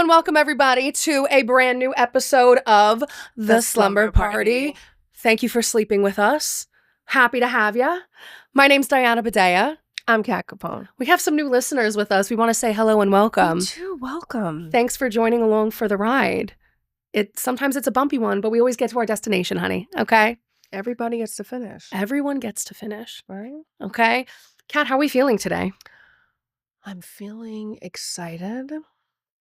and welcome everybody to a brand new episode of The Slumber Party. Thank you for sleeping with us. Happy to have you. My name's Diana Badea. I'm Kat Capone. We have some new listeners with us. We want to say hello and welcome. You too, welcome. Thanks for joining along for the ride. Sometimes it's a bumpy one, but we always get to our destination, honey. Okay? Everybody gets to finish. Everyone gets to finish. Right? Okay? Kat, how are we feeling today? I'm feeling excited.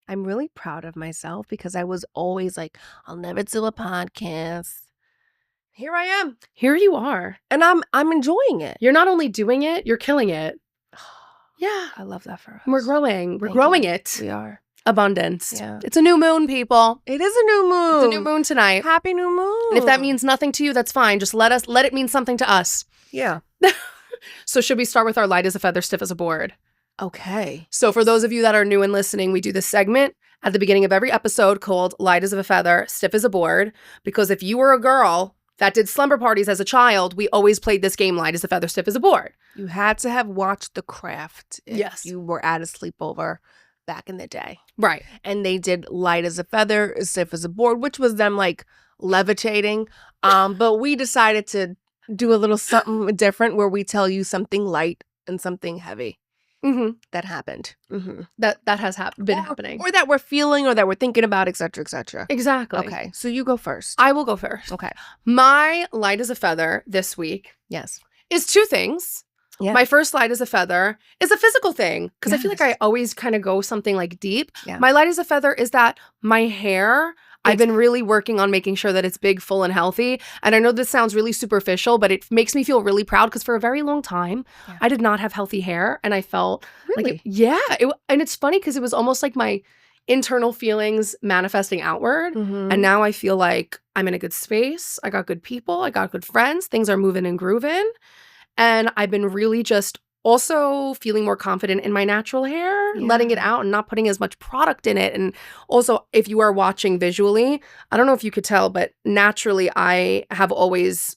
I'm really proud of myself because I was always like, I'll never do a podcast. Here I am. Here you are. And I'm enjoying it. You're not only doing it, you're killing it. Yeah. I love that for us. We're growing. We're Thank growing you. it. We are. Abundance. Yeah. It's a new moon, people. It is a new moon. It's a new moon tonight. Happy new moon. And if that means nothing to you, that's fine. Just let it mean something to us. Yeah. So should we start with our light as a feather, stiff as a board? Okay. So for those of you that are new and listening, we do this segment at the beginning of every episode called Light as a Feather, Stiff as a Board. Because if you were a girl that did slumber parties as a child, we always played this game, Light as a Feather, Stiff as a Board. You had to have watched The Craft if Yes. you were at a sleepover back in the day. Right. And they did light as a feather, stiff as a board, which was them like levitating. But we decided to do a little something different where we tell you something light and something heavy that happened. That has been happening. Or that we're feeling or that we're thinking about, et cetera, et cetera. Exactly. Okay, so you go first. I will go first. Okay. My light as a feather this week Yes. is two things. Yeah. My first light as a feather is a physical thing because I feel like I Yes. always kind of go something like deep. Yeah. My light as a feather is that my hair, I've been really working on making sure that it's big, full, and healthy. And I know this sounds really superficial, but it makes me feel really proud because for a very long time, I did not have healthy hair. And I felt Really? and it's funny because it was almost like my internal feelings manifesting outward. And now I feel like I'm in a good space. I got good people. I got good friends. Things are moving and grooving. And I've been really just also feeling more confident in my natural hair, letting it out and not putting as much product in it. And also, if you are watching visually, I don't know if you could tell, but naturally, I have always,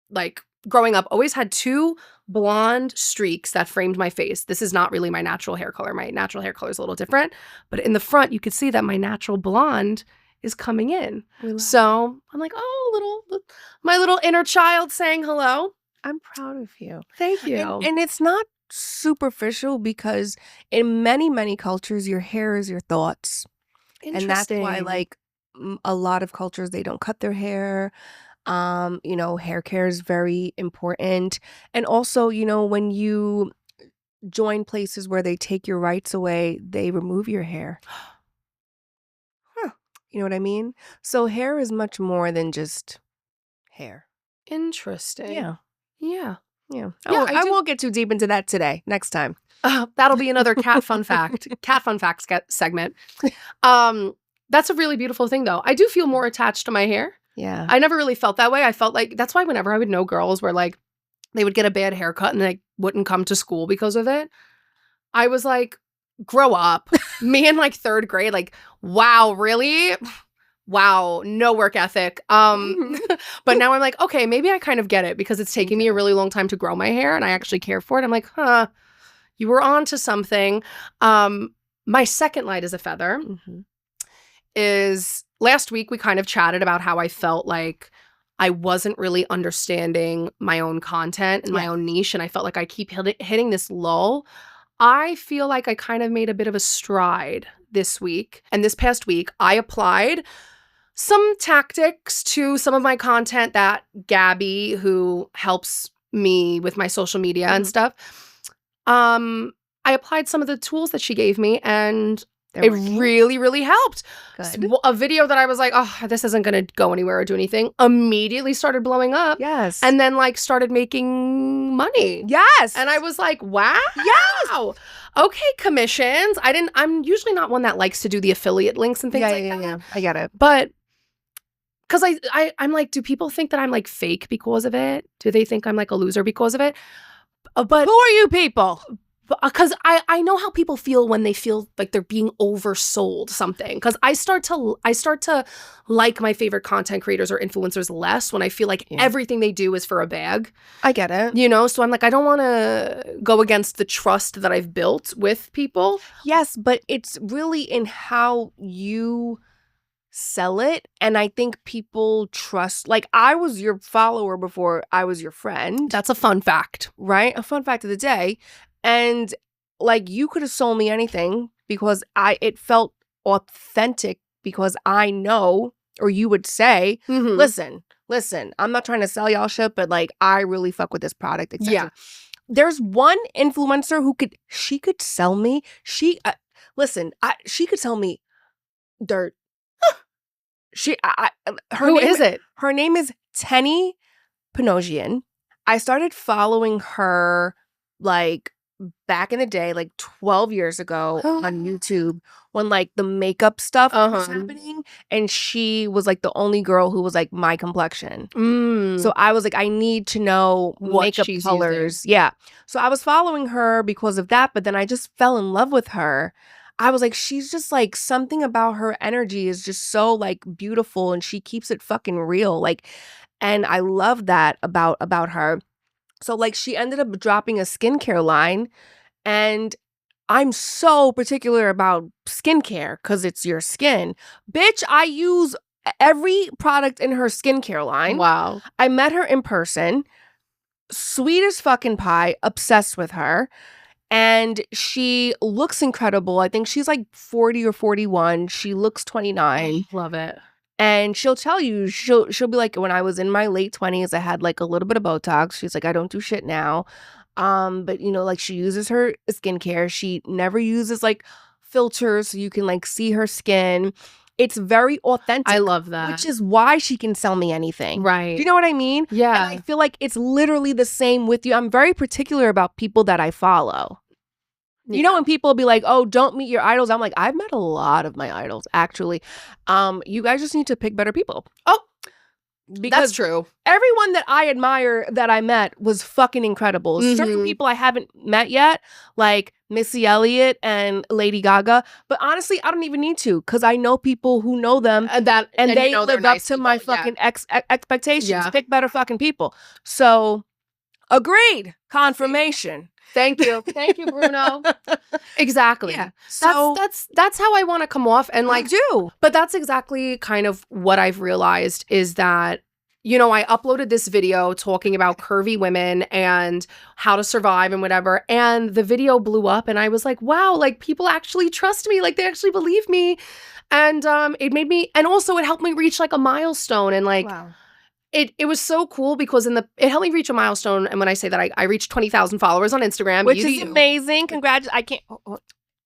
like, growing up, always had two blonde streaks that framed my face. This is not really my natural hair color. My natural hair color is a little different. But in the front, you could see that my natural blonde is coming in. So I'm like, oh, my little inner child saying hello. I'm proud of you. Thank you. And it's not superficial because in many, many cultures, your hair is your thoughts. And that's why, like, a lot of cultures, they don't cut their hair. Hair care is very important. And also, when you join places where they take your rights away, they remove your hair. You know what I mean? So hair is much more than just hair. Interesting. Yeah. Yeah. I won't get too deep into that today. Next time. That'll be another cat fun fact. Cat fun facts segment. That's a really beautiful thing, though. I do feel more attached to my hair. Yeah. I never really felt that way. I felt like that's why whenever I would know girls where like they would get a bad haircut and they wouldn't come to school because of it, I was like, grow up. Me in like third grade, like, wow, really? Wow, no work ethic. But now I'm like, okay, maybe I kind of get it because it's taking me a really long time to grow my hair and I actually care for it. I'm like, you were on to something. My second light as a feather is last week we kind of chatted about how I felt like I wasn't really understanding my own content and my own niche. And I felt like I keep hitting this lull. I feel like I kind of made a bit of a stride this week. And this past week, I applied some tactics to some of my content that Gabby, who helps me with my social media and stuff, I applied some of the tools that she gave me and it really, really helped. Good. A video that I was like, oh, this isn't going to go anywhere or do anything, immediately started blowing up. Yes. And then like started making money. Yes. And I was like, wow. Yes. Okay, commissions. I'm usually not one that likes to do the affiliate links and things like that. Yeah. I get it. But because I'm like, do people think that I'm like fake because of it? Do they think I'm like a loser because of it? But who are you people? because I know how people feel when they feel like they're being oversold something. Because I start to like my favorite content creators or influencers less when I feel like everything they do is for a bag. I get it. You know, so I'm like, I don't want to go against the trust that I've built with people. Yes, but it's really in how you sell it. And I think people trust, like, I was your follower before I was your friend. That's a fun fact. Right? A fun fact of the day. And like, you could have sold me anything because it felt authentic, because I know, or you would say, listen, I'm not trying to sell y'all shit, but like, I really fuck with this product, etc. Yeah. There's one influencer who could sell me. She could sell me dirt. Who is it? Her name is Tenny Panosian. I started following her like back in the day, like 12 years ago on YouTube, when like the makeup stuff was happening, and she was like the only girl who was like my complexion. So I was like, I need to know what makeup colors. Using. Yeah. So I was following her because of that, but then I just fell in love with her. I was like, she's just like, something about her energy is just so like beautiful, and she keeps it fucking real. Like, and I love that about her. So like, she ended up dropping a skincare line, and I'm so particular about skincare because it's your skin. Bitch, I use every product in her skincare line. Wow. I met her in person. Sweet as fucking pie. Obsessed with her. And she looks incredible. I think she's like 40 or 41. She looks 29. Love it. And she'll tell you, she'll be like, when I was in my late 20s, I had like a little bit of Botox. She's like, I don't do shit now. But you know, like, she uses her skincare. She never uses like filters so you can like see her skin. It's very authentic. I love that. Which is why she can sell me anything. Right. Do you know what I mean? Yeah. And I feel like it's literally the same with you. I'm very particular about people that I follow. You know, when people be like, oh, don't meet your idols. I'm like, I've met a lot of my idols, actually. You guys just need to pick better people. Oh, because that's true. Everyone that I admire that I met was fucking incredible. Certain people I haven't met yet, like Missy Elliott and Lady Gaga. But honestly, I don't even need to, because I know people who know them and they live up nice to my fucking expectations. Yeah. Pick better fucking people. So, agreed. Confirmation. Thank you. Thank you, Bruno. Exactly. Yeah. So that's how I want to come off. And like, I do. But that's exactly kind of what I've realized is that, you know, I uploaded this video talking about curvy women and how to survive and whatever. And the video blew up, and I was like, wow, like, people actually trust me. Like, they actually believe me. And it made me, and also it helped me reach like a milestone. And like, wow. It was so cool because it helped me reach a milestone. And when I say that, I reached 20,000 followers on Instagram. Which is amazing. Congrats. I can't.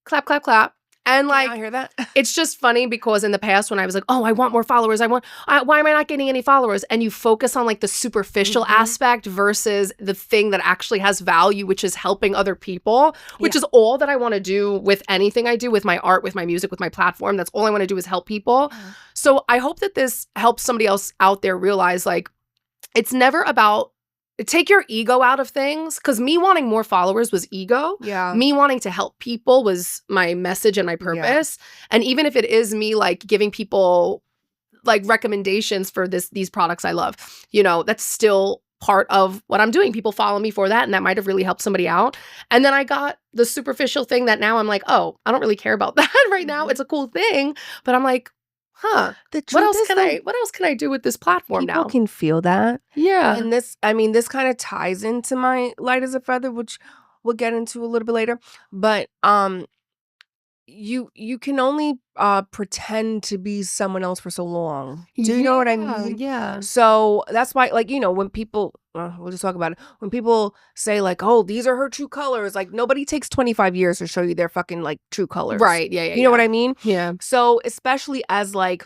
Clap, clap, clap. And like, I hear that. It's just funny because in the past when I was like, oh, I want more followers. Why am I not getting any followers? And you focus on like the superficial aspect versus the thing that actually has value, which is helping other people, which is all that I want to do with anything I do, with my art, with my music, with my platform. That's all I want to do is help people. So I hope that this helps somebody else out there realize, like, it's never about, take your ego out of things, because me wanting more followers was ego. Yeah. Me wanting to help people was my message and my purpose. Yeah. And even if it is me like giving people like recommendations for these products I love, you know, that's still part of what I'm doing. People follow me for that, and that might have really helped somebody out. And then I got the superficial thing that now I'm like, oh, I don't really care about that right now. It's a cool thing, but I'm like, huh, what else can I do with this platform now? People can feel that. Yeah. And this kind of ties into my light as a feather, which we'll get into a little bit later. But you can only pretend to be someone else for so long. Do you know what I mean? Yeah. So that's why, like, you know, when people, we'll just talk about it. When people say like, oh, these are her true colors, like, nobody takes 25 years to show you their fucking like true colors. Right. Yeah. You know what I mean? Yeah. So especially as like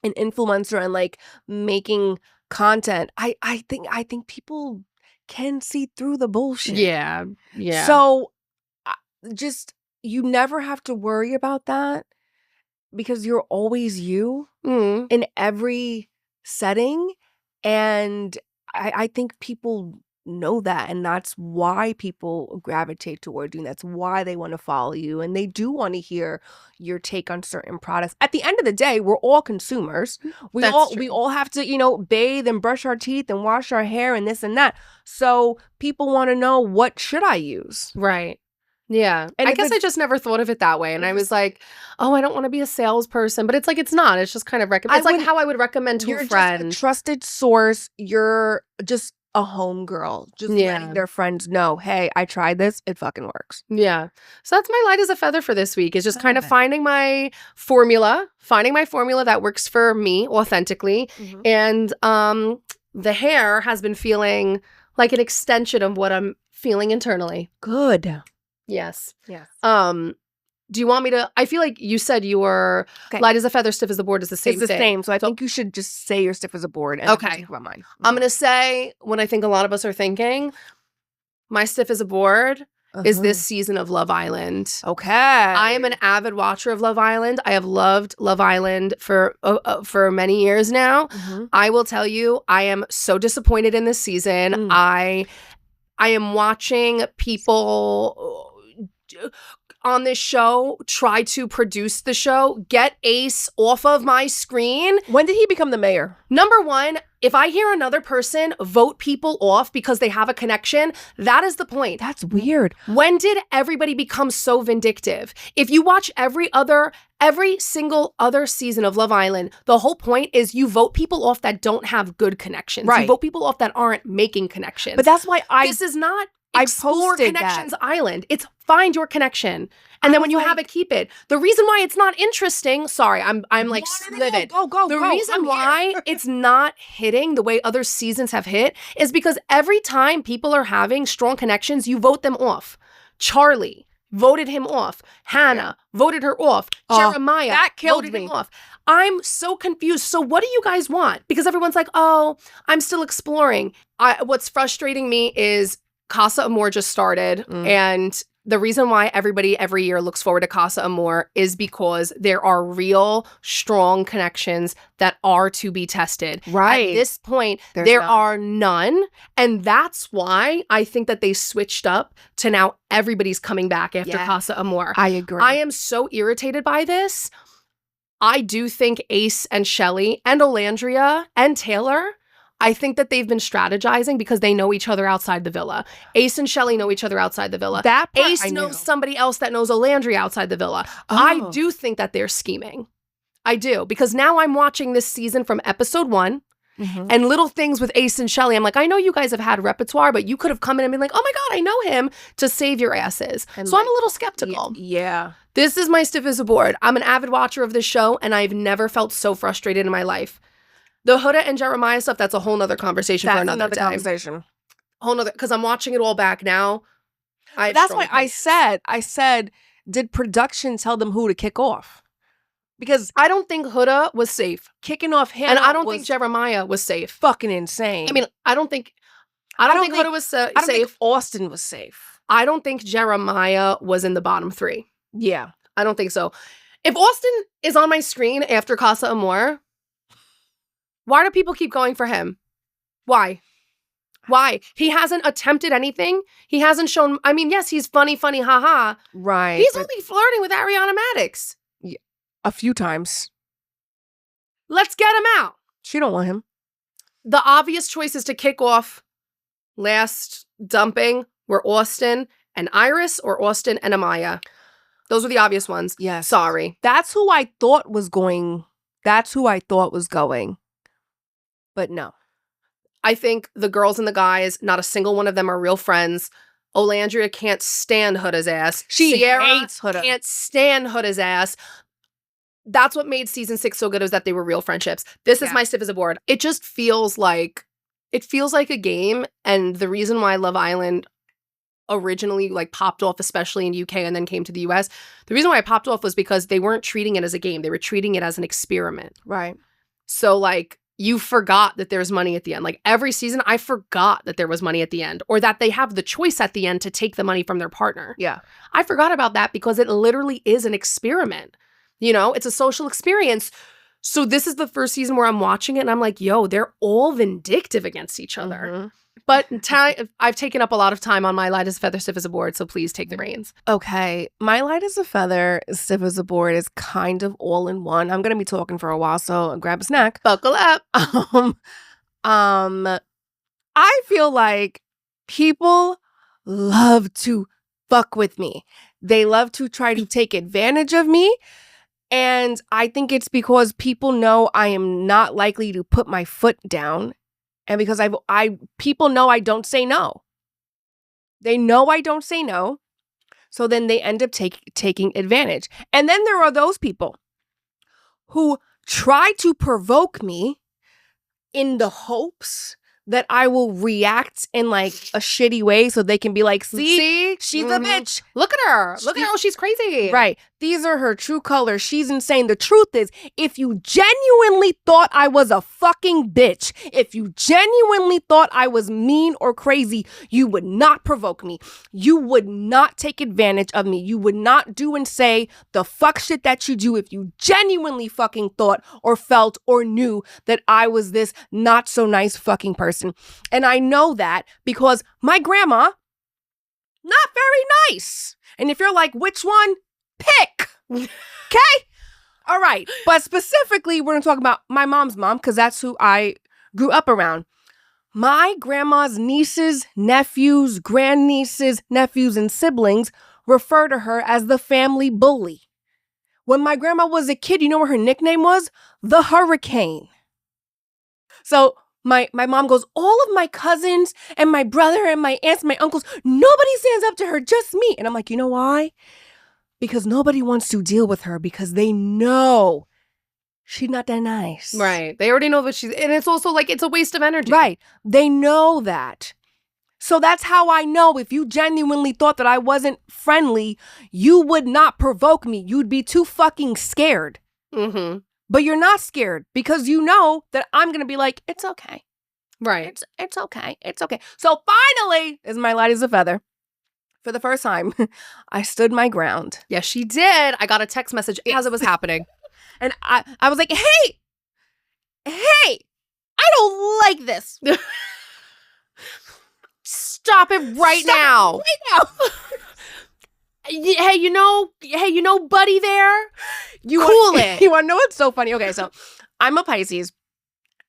an influencer and like making content, I think people can see through the bullshit. Yeah. Yeah. So just, you never have to worry about that, because you're always you in every setting. And I think people know that, and that's why people gravitate toward you, and that's why they want to follow you, and they do want to hear your take on certain products. At the end of the day, we're all consumers. We all have to, you know, bathe and brush our teeth and wash our hair and this and that. So people want to know, what should I use? Right. Yeah. And I guess I just never thought of it that way. And I was like, oh, I don't want to be a salesperson. But it's like, it's not. It's just kind of recommend. It's like how I would recommend to a friend. You're just a trusted source. You're just a homegirl. Just letting their friends know, hey, I tried this. It fucking works. Yeah. So that's my light as a feather for this week, is just kind of finding my formula that works for me authentically. Mm-hmm. And the hair has been feeling like an extension of what I'm feeling internally. Good. Yes. Do you want me to? I feel like you said your light as a feather, stiff as a board is the same thing. It's the same. So I think you should just say you're stiff as a board. And think about mine. I'm going to say what I think a lot of us are thinking. My stiff as a board is this season of Love Island. Okay. I am an avid watcher of Love Island. I have loved Love Island for many years now. Mm-hmm. I will tell you, I am so disappointed in this season. I am watching people on this show try to produce the show, get Ace off of my screen. When did he become the mayor? Number one, if I hear another person vote people off because they have a connection, that is the point. That's weird. When did everybody become so vindictive? If you watch every single other season of Love Island, the whole point is you vote people off that don't have good connections. Right. You vote people off that aren't making connections. But that's why this is not Explore Connections Island. It's find your connection. And then when you have it, keep it. The reason why it's not interesting, sorry, I'm like livid. The reason why it's not hitting the way other seasons have hit is because every time people are having strong connections, you vote them off. Charlie voted him off. Hannah voted her off. Jeremiah that killed voted me. him off. I'm so confused. So what do you guys want? Because everyone's like, oh, I'm still exploring. What's frustrating me is Casa Amor just started, and the reason why everybody every year looks forward to Casa Amor is because there are real strong connections that are to be tested. Right. At this point, there are none. And that's why I think that they switched up to now everybody's coming back after Casa Amor. I agree. I am so irritated by this. I do think Ace and Shelley and Olandria and Taylor, I think that they've been strategizing because they know each other outside the villa. Ace and Shelley know each other outside the villa. Ace knows somebody else that knows Olandria outside the villa. I do think that they're scheming. I do. Because now I'm watching this season from episode 1 and little things with Ace and Shelley. I'm like, I know you guys have had repertoire, but you could have come in and been like, oh my God, I know him, to save your asses. And so I'm a little skeptical. Yeah. This is my stiff as a board. I'm an avid watcher of this show, and I've never felt so frustrated in my life. The Huda and Jeremiah stuff, that's a whole nother conversation for another day. Conversation. Whole nother, because I'm watching it all back now. That's why I said, did production tell them who to kick off? Because I don't think Huda was safe. Kicking off him, and I don't think Jeremiah was safe. Fucking insane. I mean, I don't think Huda was safe. I don't think Austin was safe. I don't think Jeremiah was in the bottom 3. Yeah. I don't think so. If Austin is on my screen after Casa Amor, why do people keep going for him? Why? He hasn't attempted anything. He hasn't shown, I mean, yes, he's funny, haha. Right. He's only flirting with Ariana Madix. Yeah, a few times. Let's get him out. She don't want him. The obvious choices to kick off last dumping were Austin and Iris, or Austin and Amaya. Those were the obvious ones. Yes. Sorry. That's who I thought was going. But no. I think the girls and the guys, not a single one of them are real friends. Olandria can't stand Huda's ass. Sierra hates Huda. Can't stand Huda's ass. That's what made season 6 so good, is that they were real friendships. This is my stiff as a board. It just feels like a game. And the reason why Love Island originally popped off, especially in UK and then came to the US, the reason why it popped off was because they weren't treating it as a game. They were treating it as an experiment. Right. So you forgot that there's money at the end. Every season, I forgot that there was money at the end, or that they have the choice at the end to take the money from their partner. Yeah. I forgot about that because it literally is an experiment. It's a social experience. So this is the first season where I'm watching it and I'm like, yo, they're all vindictive against each other. But I've taken up a lot of time on my light as a feather, stiff as a board, so please take the reins. Okay. My light as a feather, stiff as a board is kind of all in one. I'm going to be talking for a while, so grab a snack. Buckle up. I feel like people love to fuck with me. They love to try to take advantage of me. And I think it's because people know I am not likely to put my foot down. And because people know I don't say no. They know I don't say no. So then they end up taking advantage. And then there are those people who try to provoke me in the hopes that I will react in like a shitty way so they can be like, see? She's a bitch. Look at her. Look at her. She's crazy. Right. These are her true colors. She's insane. The truth is, if you genuinely thought I was a fucking bitch, if you genuinely thought I was mean or crazy, you would not provoke me. You would not take advantage of me. You would not do and say the fuck shit that you do if you genuinely fucking thought or felt or knew that I was this not so nice fucking person. And I know that because my grandma, not very nice. And if you're like, which one? Pick. Okay? All right. But specifically, we're going to talk about my mom's mom because that's who I grew up around. My grandma's nieces, nephews, grandnieces, nephews, and siblings refer to her as the family bully. When my grandma was a kid, you know what her nickname was? The Hurricane. So my mom goes, all of my cousins and my brother and my aunts and my uncles, nobody stands up to her, just me. And I'm like, you know why? Because nobody wants to deal with her because they know she's not that nice. Right. They already know that and it's also like, it's a waste of energy. Right. They know that. So that's how I know if you genuinely thought that I wasn't friendly, you would not provoke me. You'd be too fucking scared. Mm-hmm. But you're not scared because you know that I'm going to be like, it's okay. Right. It's okay. It's okay. So finally, as my light as a feather, for the first time, I stood my ground. Yes, she did. I got a text message as it was happening. And I was like, hey, I don't like this. Stop it right now. Hey, you know, buddy there? Cool it. You want to know what's so funny? Okay, so I'm a Pisces,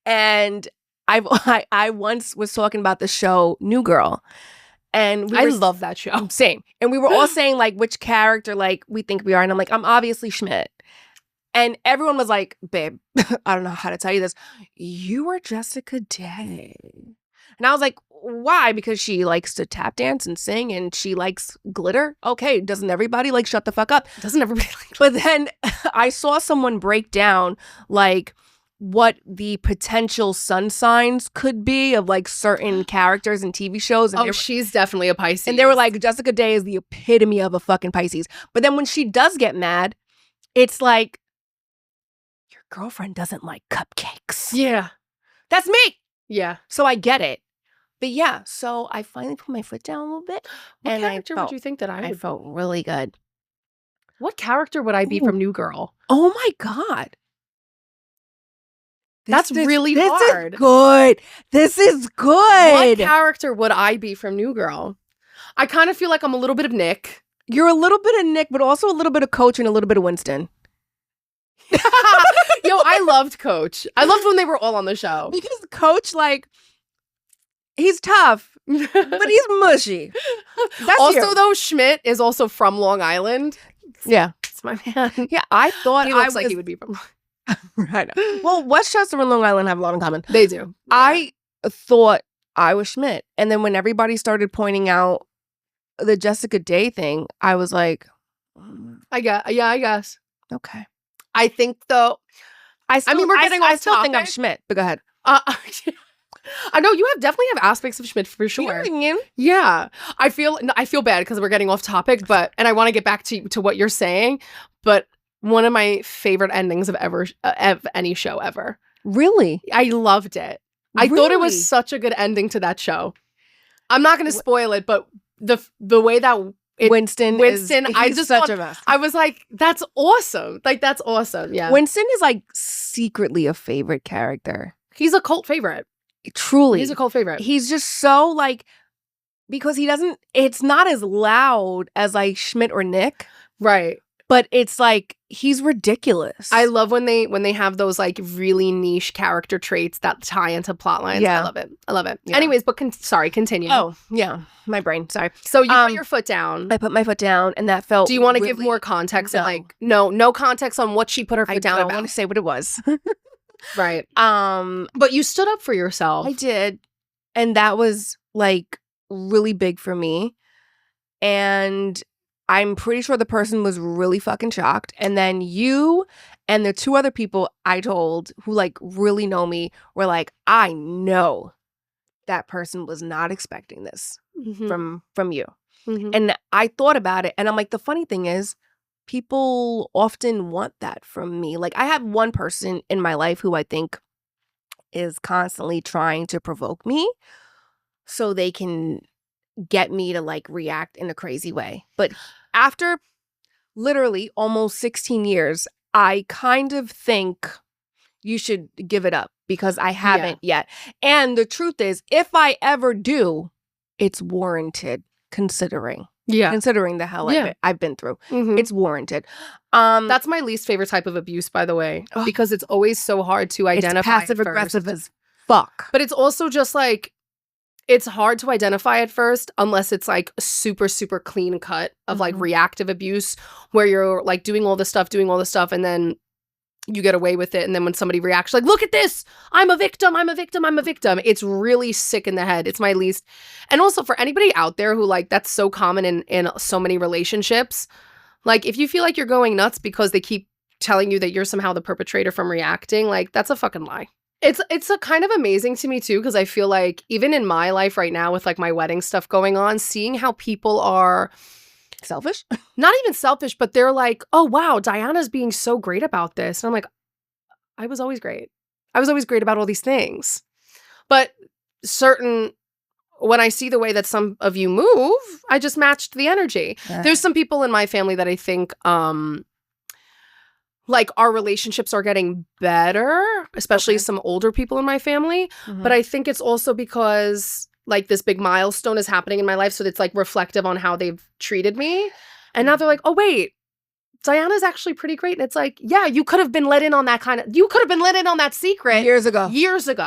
and I once was talking about the show New Girl, and I love that show. Same. And we were all saying like which character like we think we are, and I'm like, I'm obviously Schmidt. And everyone was like, babe, I don't know how to tell you this. You are Jessica Day. And I was like, why? Because she likes to tap dance and sing and she likes glitter. Okay, doesn't everybody like shut the fuck up? Doesn't everybody like But then I saw someone break down like what the potential sun signs could be of like certain characters in TV shows. And she's definitely a Pisces. And they were like, Jessica Day is the epitome of a fucking Pisces. But then when she does get mad, it's like, your girlfriend doesn't like cupcakes. Yeah. That's me. Yeah. So I get it. But yeah, so I finally put my foot down a little bit. What character would you think that I would? I felt really good. What character would I be from New Girl? Oh my God. That's really hard. This is good. This is good. What character would I be from New Girl? I kind of feel like I'm a little bit of Nick. You're a little bit of Nick, but also a little bit of Coach and a little bit of Winston. Yo, I loved Coach. I loved when they were all on the show. Because Coach, like, he's tough, but he's mushy. That's also, though, Schmidt is also from Long Island. Yeah. It's my man. Yeah, I thought he looks like he would be from Right. Well, Westchester and Long Island have a lot in common. They do. Yeah. I thought I was Schmidt. And then when everybody started pointing out the Jessica Day thing, I was like, I guess. Okay. I think, though, I mean, we're getting off I still topic. think I'm Schmidt, but go ahead. I know you definitely have aspects of Schmidt for sure. Yeah. I feel bad because we're getting off topic, and I want to get back to what you're saying, but one of my favorite endings of any show ever. Really? I loved it. I thought it was such a good ending to that show. I'm not going to spoil it, but the way that Winston, I just such a mess. I was like, that's awesome. Like, that's awesome. Yeah. Winston is like secretly a favorite character. He's a cult favorite. Truly. He's a cult favorite. He's just so like, because it's not as loud as like Schmidt or Nick. Right. But it's like, he's ridiculous. I love when they have those like really niche character traits that tie into plot lines. Yeah. I love it. Yeah. Anyways, but continue. Oh, yeah. My brain. Sorry. So you put your foot down. I put my foot down, and that felt Do you want to really, give more context? No. And like, no context on what she put her foot down I about. don't want to say what it was. Right. But you stood up for yourself. I did. And that was like really big for me. And I'm pretty sure the person was really fucking shocked. And then you and the two other people I told who like really know me were like, I know that person was not expecting this from you. Mm-hmm. And I thought about it, and I'm like, the funny thing is, people often want that from me. Like, I have one person in my life who I think is constantly trying to provoke me so they can get me to like react in a crazy way. But after literally almost 16 years, I kind of think you should give it up because I haven't yet. And the truth is, if I ever do, it's warranted considering the hell I've been through. Mm-hmm. It's warranted. That's my least favorite type of abuse, by the way, because it's always so hard to identify. It's passive aggressive as fuck. But it's also just like, it's hard to identify at first unless it's like super, super clean cut of like reactive abuse where you're like doing all this stuff, and then you get away with it. And then when somebody reacts like, look at this, I'm a victim. It's really sick in the head. It's my least. And also for anybody out there who like, that's so common in so many relationships. Like if you feel like you're going nuts because they keep telling you that you're somehow the perpetrator from reacting, like that's a fucking lie. It's a kind of amazing to me too, because I feel like even in my life right now with like my wedding stuff going on, seeing how people are selfish, not even selfish, but they're like, oh wow, Diana's being so great about this. And I'm like, I was always great. I was always great about all these things. But when I see the way that some of you move, I just matched the energy. Yeah. There's some people in my family that I think like our relationships are getting better, especially some older people in my family. Mm-hmm. But I think it's also because like this big milestone is happening in my life. So it's like reflective on how they've treated me. And now they're like, oh, wait, Diana's actually pretty great. And it's like, yeah, you could have been let in on that secret. Years ago.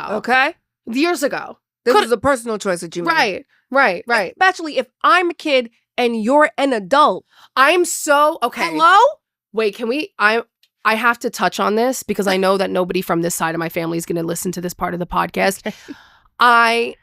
Okay? Years ago. This was a personal choice that you made. Right. Especially if I'm a kid and you're an adult. I'm so, okay. Hello? Wait, I have to touch on this because I know that nobody from this side of my family is going to listen to this part of the podcast. I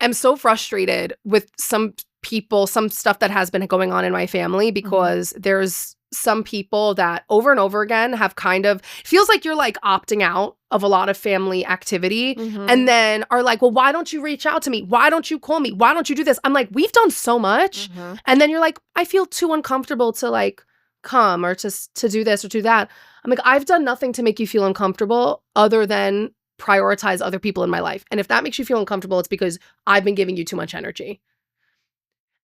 am so frustrated with some people, some stuff that has been going on in my family because there's some people that over and over again have kind of, feels like you're like opting out of a lot of family activity and then are like, well, why don't you reach out to me? Why don't you call me? Why don't you do this? I'm like, we've done so much. And then you're like, I feel too uncomfortable to like come or to do this or do that. I'm like, I've done nothing to make you feel uncomfortable other than prioritize other people in my life. And if that makes you feel uncomfortable, it's because I've been giving you too much energy.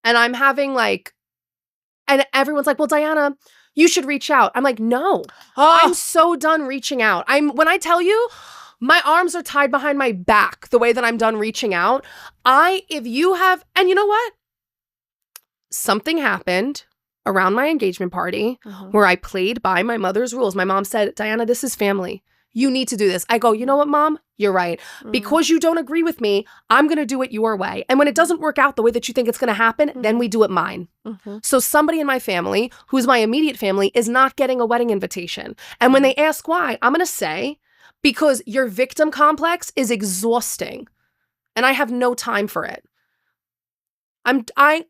And I'm having like, and everyone's like, well, Diana, you should reach out. I'm like, no, I'm so done reaching out. When I tell you, my arms are tied behind my back the way that I'm done reaching out. If you have, and you know what? Something happened around my engagement party where I played by my mother's rules. My mom said, Diana, this is family. You need to do this. I go, you know what, Mom? You're right. Because you don't agree with me, I'm going to do it your way. And when it doesn't work out the way that you think it's going to happen, then we do it mine. So somebody in my family, who's my immediate family, is not getting a wedding invitation. And when they ask why, I'm going to say, because your victim complex is exhausting. And I have no time for it. I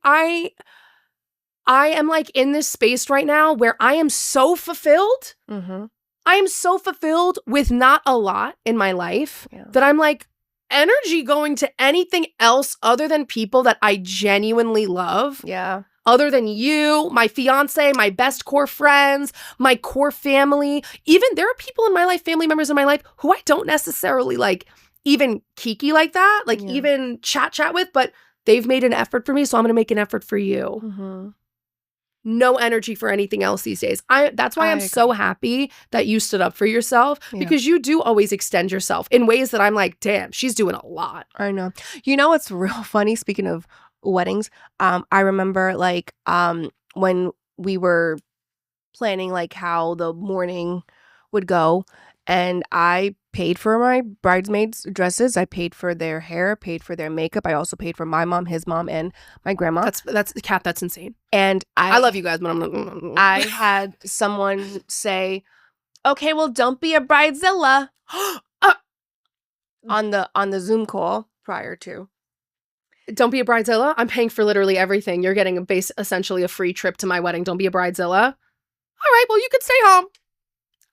am like in this space right now where I am so fulfilled. I am so fulfilled with not a lot in my life that I'm like, energy going to anything else other than people that I genuinely love. Yeah. Other than you, my fiance, my best core friends, my core family. Even there are people in my life, family members in my life who I don't necessarily like even kiki like that, like even chat with, but they've made an effort for me. So I'm going to make an effort for you. no energy for anything else these days. That's why I'm so happy that you stood up for yourself, because you do always extend yourself in ways that I'm like, damn, she's doing a lot. I know. You know what's real funny, speaking of weddings, I remember like when we were planning like how the morning would go, and I paid for my bridesmaids' dresses. I paid for their hair, paid for their makeup. I also paid for my mom, his mom, and my grandma. That's Kat, that's insane. And I love you guys, but I'm not. I had someone say, "Okay, well, don't be a bridezilla," on the Zoom call prior to. Don't be a bridezilla. I'm paying for literally everything. You're getting essentially a free trip to my wedding. Don't be a bridezilla. All right, well, you can stay home.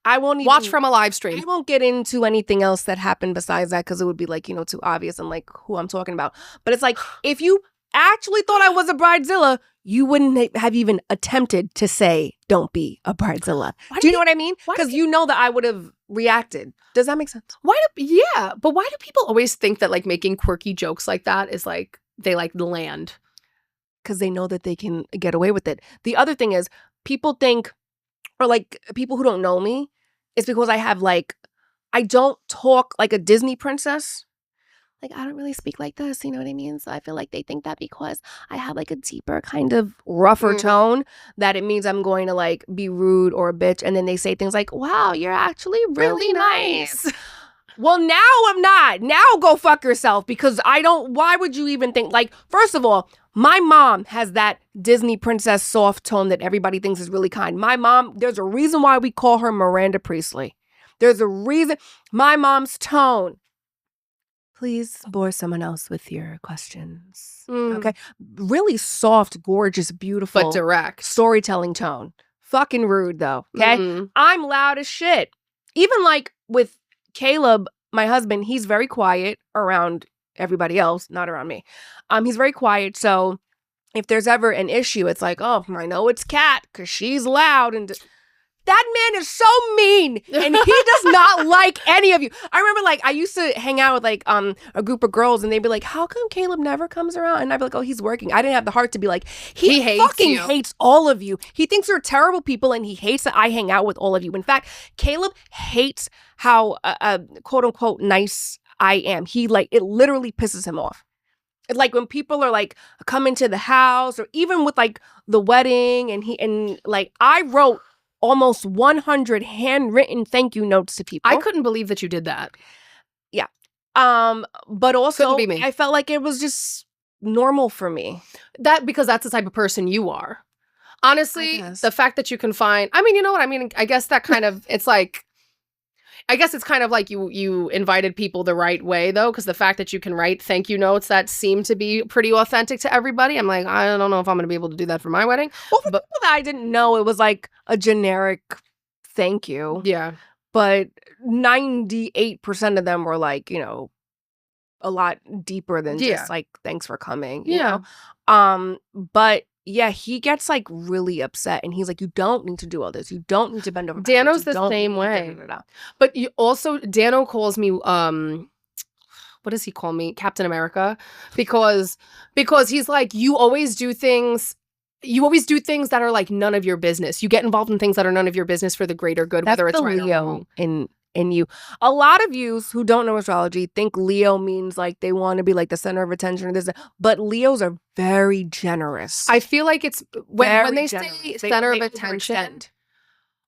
I won't even watch from a live stream. I won't get into anything else that happened besides that, because it would be like, too obvious and like who I'm talking about. But it's like, if you actually thought I was a bridezilla, you wouldn't have even attempted to say, don't be a bridezilla. Do you know what I mean? Because you know that I would have reacted. Does that make sense? Yeah, but why do people always think that like making quirky jokes like that is like, they like land? Because they know that they can get away with it. The other thing is, people think, or like people who don't know me, it's because I don't talk like a Disney princess. Like, I don't really speak like this, you know what I mean? So I feel like they think that because I have like a deeper kind of rougher tone, that it means I'm going to like be rude or a bitch. And then they say things like, wow, you're actually really nice. Well, now I'm not. Now go fuck yourself, because why would you even think, like, first of all, my mom has that Disney princess soft tone that everybody thinks is really kind. My mom, there's a reason why we call her Miranda Priestley. There's a reason. My mom's tone. Please bore someone else with your questions. Okay? Really soft, gorgeous, beautiful. But direct. Storytelling tone. Fucking rude, though. Okay? I'm loud as shit. Even like with Caleb, my husband, he's very quiet around everybody else, not around me. He's very quiet, so if there's ever an issue, it's like, oh, I know it's Kat because she's loud. And that man is so mean, and he does not like any of you. I remember, like, I used to hang out with like a group of girls, and they'd be like, how come Caleb never comes around? And I'd be like, oh, he's working. I didn't have the heart to be like, he fucking hates all of you. He thinks you're terrible people, and he hates that I hang out with all of you. In fact, Caleb hates how quote unquote nice I am. He like, it literally pisses him off. It's like when people are like coming to the house, or even with like the wedding, and like I wrote almost 100 handwritten thank you notes to people. I couldn't believe that you did that. Yeah. But also Couldn't be me. I felt like it was just normal for me. Because that's the type of person you are. Honestly, the fact that you can find, I mean, you know what I mean? I guess that kind of, it's like, I guess it's kind of like you invited people the right way, though, because the fact that you can write thank you notes that seem to be pretty authentic to everybody, I'm like, I don't know if I'm going to be able to do that for my wedding. Well, for people that I didn't know, it was like a generic thank you. Yeah. But 98% of them were like, a lot deeper than just like, thanks for coming. You know? But yeah, he gets like really upset, and he's like, you don't need to do all this. You don't need to bend over. Dano's the same way. But you also, Dano calls me, what does he call me? Captain America. Because he's like, you always do things that are like none of your business. You get involved in things that are none of your business for the greater good, That's whether it's the right Leo or wrong. in you. A lot of yous who don't know astrology think Leo means like they want to be like the center of attention or this, but Leos are very generous. I feel like it's when they say center of attention.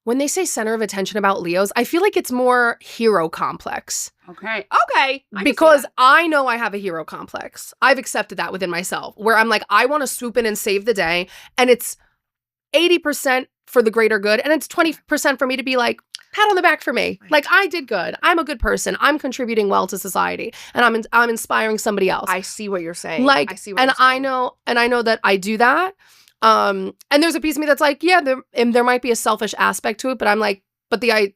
When they say center of attention about Leos, I feel like it's more hero complex. Okay. Because I know I have a hero complex. I've accepted that within myself, where I'm like, I want to swoop in and save the day, and it's 80% for the greater good, and it's 20% for me to be like, pat on the back for me. Like, I did good. I'm a good person. I'm contributing well to society, and I'm inspiring somebody else. I see what you're saying. Like, I see what you're saying. I know that I do that. And there's a piece of me that's like, yeah, there might be a selfish aspect to it, but I'm like, but the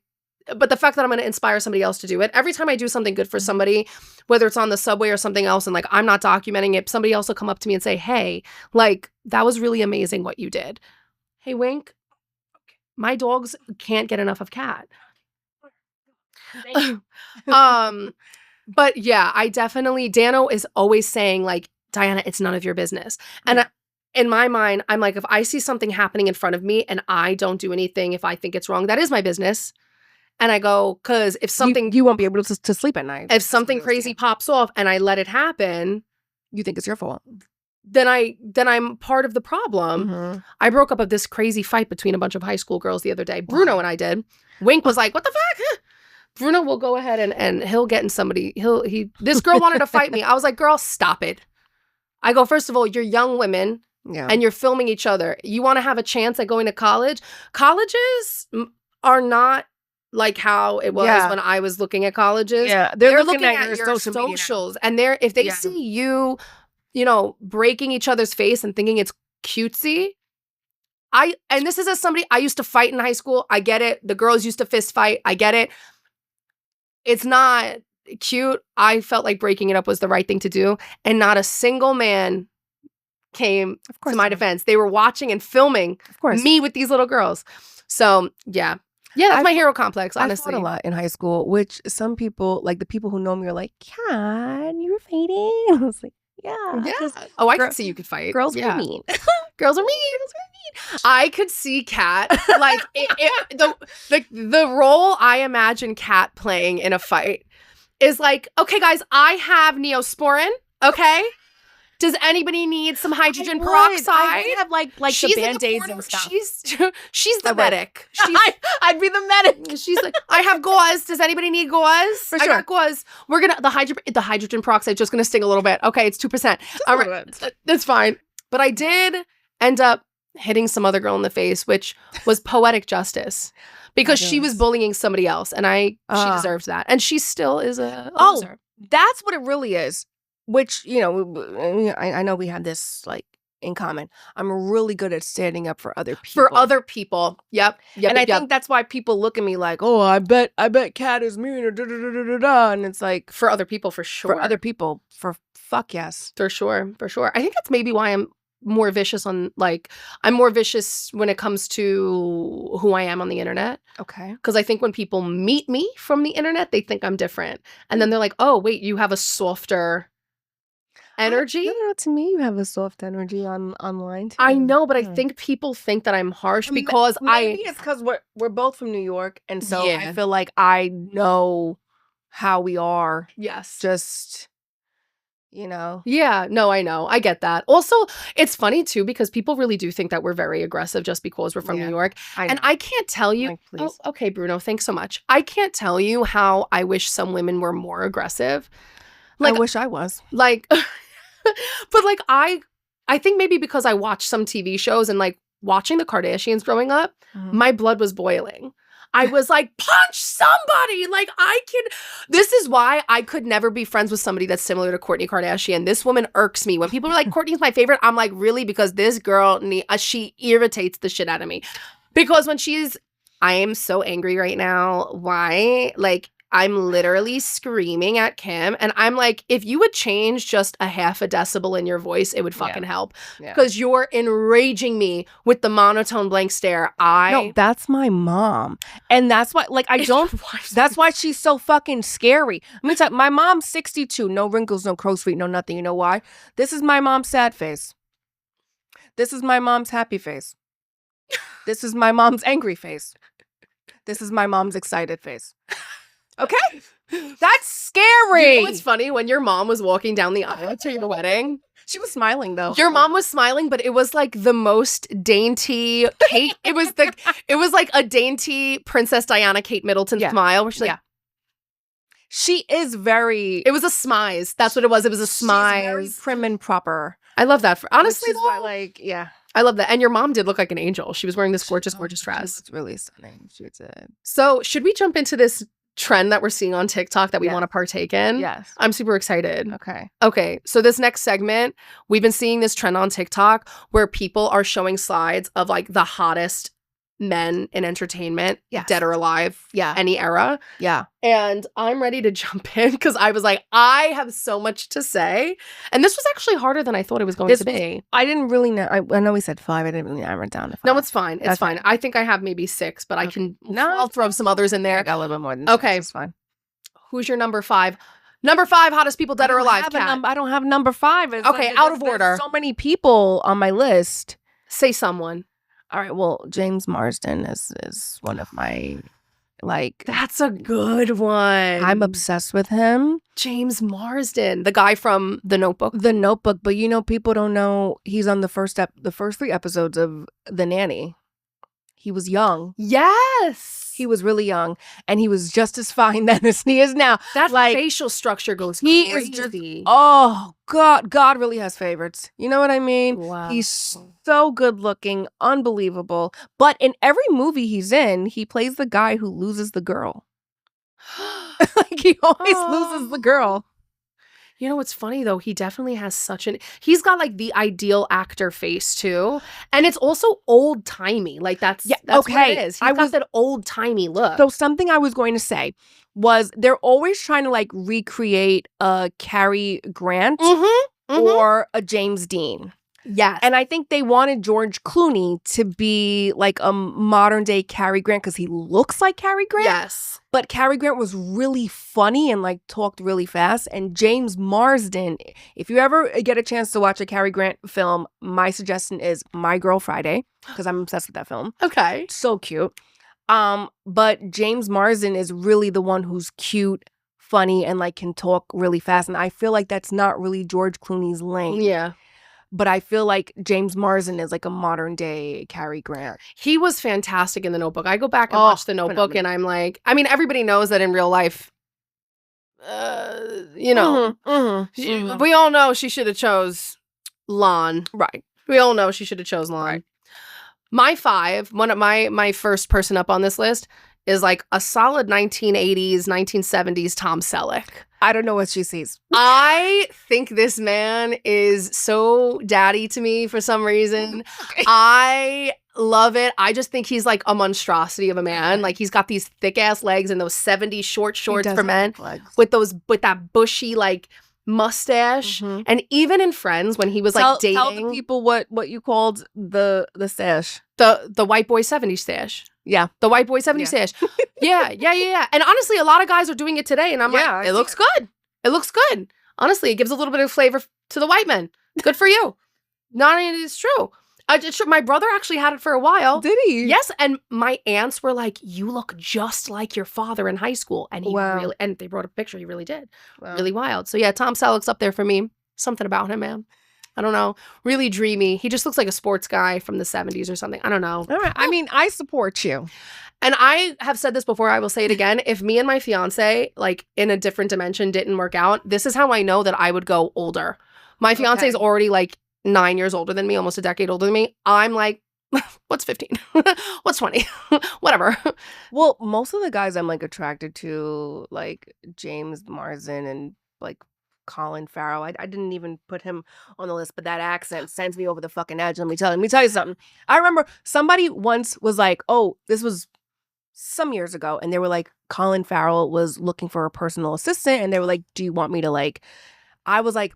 fact that I'm going to inspire somebody else to do it, every time I do something good for somebody, whether it's on the subway or something else, and like I'm not documenting it, somebody else will come up to me and say, hey, like, that was really amazing what you did. Hey, Wink. My dogs can't get enough of Kat. But yeah, I definitely, Dano is always saying like, Diana, it's none of your business. And in my mind, I'm like, if I see something happening in front of me and I don't do anything, if I think it's wrong, that is my business. And I go, because if something... You won't be able to sleep at night. If something crazy pops off and I let it happen... You think it's your fault. Then I'm part of the problem. Mm-hmm. I broke up of this crazy fight between a bunch of high school girls the other day. Bruno and I did. Wink was like, what the fuck? Bruno will go ahead and he'll get in somebody. This girl wanted to fight me. I was like, girl, stop it. I go, first of all, you're young women and you're filming each other. You want to have a chance at going to college? Colleges are not like how it was when I was looking at colleges. Yeah, they're looking at your socials. And if they see you, breaking each other's face and thinking it's cutesy. And this is as somebody, I used to fight in high school. I get it. The girls used to fist fight. I get it. It's not cute. I felt like breaking it up was the right thing to do. And not a single man came to my defense. They were watching and filming me with these little girls. So, yeah. Yeah, that's my hero complex, honestly. I fought a lot in high school, which some people, like the people who know me, are like, Kat, you were fighting? I was like, yeah. Oh, I could see you could fight. Girls are mean. Girls are mean. I could see Kat, like, the role I imagine Kat playing in a fight is like, okay, guys, I have Neosporin, okay? Does anybody need some hydrogen peroxide? I have like the Band-Aids and stuff. She's the medic. I'd be the medic. She's like, I have gauze. Does anybody need gauze? For sure. I got gauze. We're gonna the hydrogen peroxide just gonna sting a little bit. Okay, it's 2%. All right, that's fine. But I did end up hitting some other girl in the face, which was poetic justice. Because she was bullying somebody else, and she deserves that. And she still is a loser. That's what it really is. Which, I know we have this like in common. I'm really good at standing up for other people. Yep. And I think that's why people look at me like, oh, I bet Kat is mean or da-da-da-da-da. And it's like, for other people, for sure. For other people, for fuck yes. For sure. I think that's maybe why I'm more vicious I'm more vicious when it comes to who I am on the internet. Okay. Because I think when people meet me from the internet, they think I'm different. And then they're like, oh, wait, you have a softer energy. I don't know, to me, you have a soft energy online too. I know, but I think people think that I'm harsh because maybe it's because we're both from New York, and so I feel like I know how we are. Yes. Just, Yeah, no, I know. I get that. Also, it's funny too because people really do think that we're very aggressive just because we're from New York. And I can't tell you. Like, oh, okay, Bruno, thanks so much. I can't tell you how I wish some women were more aggressive. Like, I wish I was. Like, but like I think maybe because I watched some TV shows and like watching the Kardashians growing up, my blood was boiling. I was like, punch somebody. Like this is why I could never be friends with somebody that's similar to Kourtney Kardashian. This woman irks me. When people are like, Kourtney's my favorite, I'm like, really? Because this girl, she irritates the shit out of me. Because when I am so angry right now. Why? Like, I'm literally screaming at Kim, and I'm like, if you would change just a half a decibel in your voice, it would fucking help. Because you're enraging me with the monotone blank stare. No, that's my mom. And that's why, like, that's why she's so fucking scary. Let me tell you, my mom's 62, no wrinkles, no crow's feet, no nothing. You know why? This is my mom's sad face. This is my mom's happy face. This is my mom's angry face. This is my mom's excited face. Okay? That's scary. It's funny when your mom was walking down the aisle to your wedding. She was smiling though. Your mom was smiling, but it was like the most dainty Kate. it was like a dainty Princess Diana Kate Middleton smile where she's like, she is very. It was a smize. That's what it was. It was a smize. She's very prim and proper. I love that. Honestly, I love that. And your mom did look like an angel. She was wearing this gorgeous dress. It's really stunning. She did. So should we jump into this trend that we're seeing on TikTok that we want to partake in? Yes. I'm super excited. Okay. So this next segment, we've been seeing this trend on TikTok where people are showing slides of like the hottest men in entertainment, dead or alive, any era. Yeah. And I'm ready to jump in because I was like, I have so much to say. And this was actually harder than I thought it was going to be. I didn't really know. I know we said 5. I didn't really narrow it down to 5. No, it's fine. It's fine. I think I have maybe 6, but I'll throw some others in there. I got a little bit more than 6. Okay. It's fine. Who's your number 5? Number 5, hottest people dead or alive, Kat. I don't have number 5. It's okay, out of order. So many people on my list. Say someone. All right, well, James Marsden is one of my, like... That's a good one. I'm obsessed with him. James Marsden, the guy from The Notebook. The Notebook, but people don't know he's on the first 3 episodes of The Nanny. He was young. Yes. He was really young, and he was just as fine then as he is now. That facial structure goes crazy. Is just, oh, God really has favorites. You know what I mean? Wow. He's so good looking, unbelievable. But in every movie he's in, he plays the guy who loses the girl. Like, he always loses the girl. You know what's funny though? He definitely has he's got like the ideal actor face too. And it's also old timey. Like that's what it is. He's got that old timey look. So something I was going to say was they're always trying to like recreate a Cary Grant or a James Dean. Yes. And I think they wanted George Clooney to be like a modern day Cary Grant because he looks like Cary Grant. Yes. But Cary Grant was really funny and like talked really fast. And James Marsden, if you ever get a chance to watch a Cary Grant film, my suggestion is My Girl Friday, because I'm obsessed with that film. Okay. So cute. But James Marsden is really the one who's cute, funny, and like can talk really fast. And I feel like that's not really George Clooney's lane. Yeah. But I feel like James Marsden is like a modern day Cary Grant. He was fantastic in The Notebook. I go back and watch The Notebook and I'm like, I mean, everybody knows that in real life, you know, we all know she should have chose Lon. Right. We all know she should have chose Lon. Right. My 5, one of my first person up on this list is like a solid 1980s, 1970s Tom Selleck. I don't know what she sees. I think this man is so daddy to me for some reason. Okay. I love it. I just think he's like a monstrosity of a man. Like he's got these thick ass legs and those 70s short shorts for men with that bushy like mustache. And even in Friends when he was like dating. Tell the people what you called the stash. The white boy 70s stash. Yeah. The white boy 70s stash. Yeah. And honestly, a lot of guys are doing it today. And I'm like, it looks good. It looks good. Honestly, it gives a little bit of flavor to the white men. Good for you. It's true. My brother actually had it for a while. Did he? Yes. And my aunts were like, you look just like your father in high school. And he really, and they brought a picture. He really did. Wow. Really wild. So yeah, Tom Selleck's up there for me. Something about him, man. I don't know. Really dreamy. He just looks like a sports guy from the 70s or something. I don't know. All right. I mean, I support you. And I have said this before. I will say it again. If me and my fiance, like in a different dimension, didn't work out, this is how I know that I would go older. My fiance is already like 9 years older than me, almost a decade older than me. I'm like, what's 15? What's 20? Whatever. Well, most of the guys I'm like attracted to, like James Marsden and like Colin Farrell. I didn't even put him on the list, but that accent sends me over the fucking edge. Let me tell you something. I remember somebody once was like, oh, this was some years ago, and they were like, Colin Farrell was looking for a personal assistant, and they were like, do you want me to like, I was like,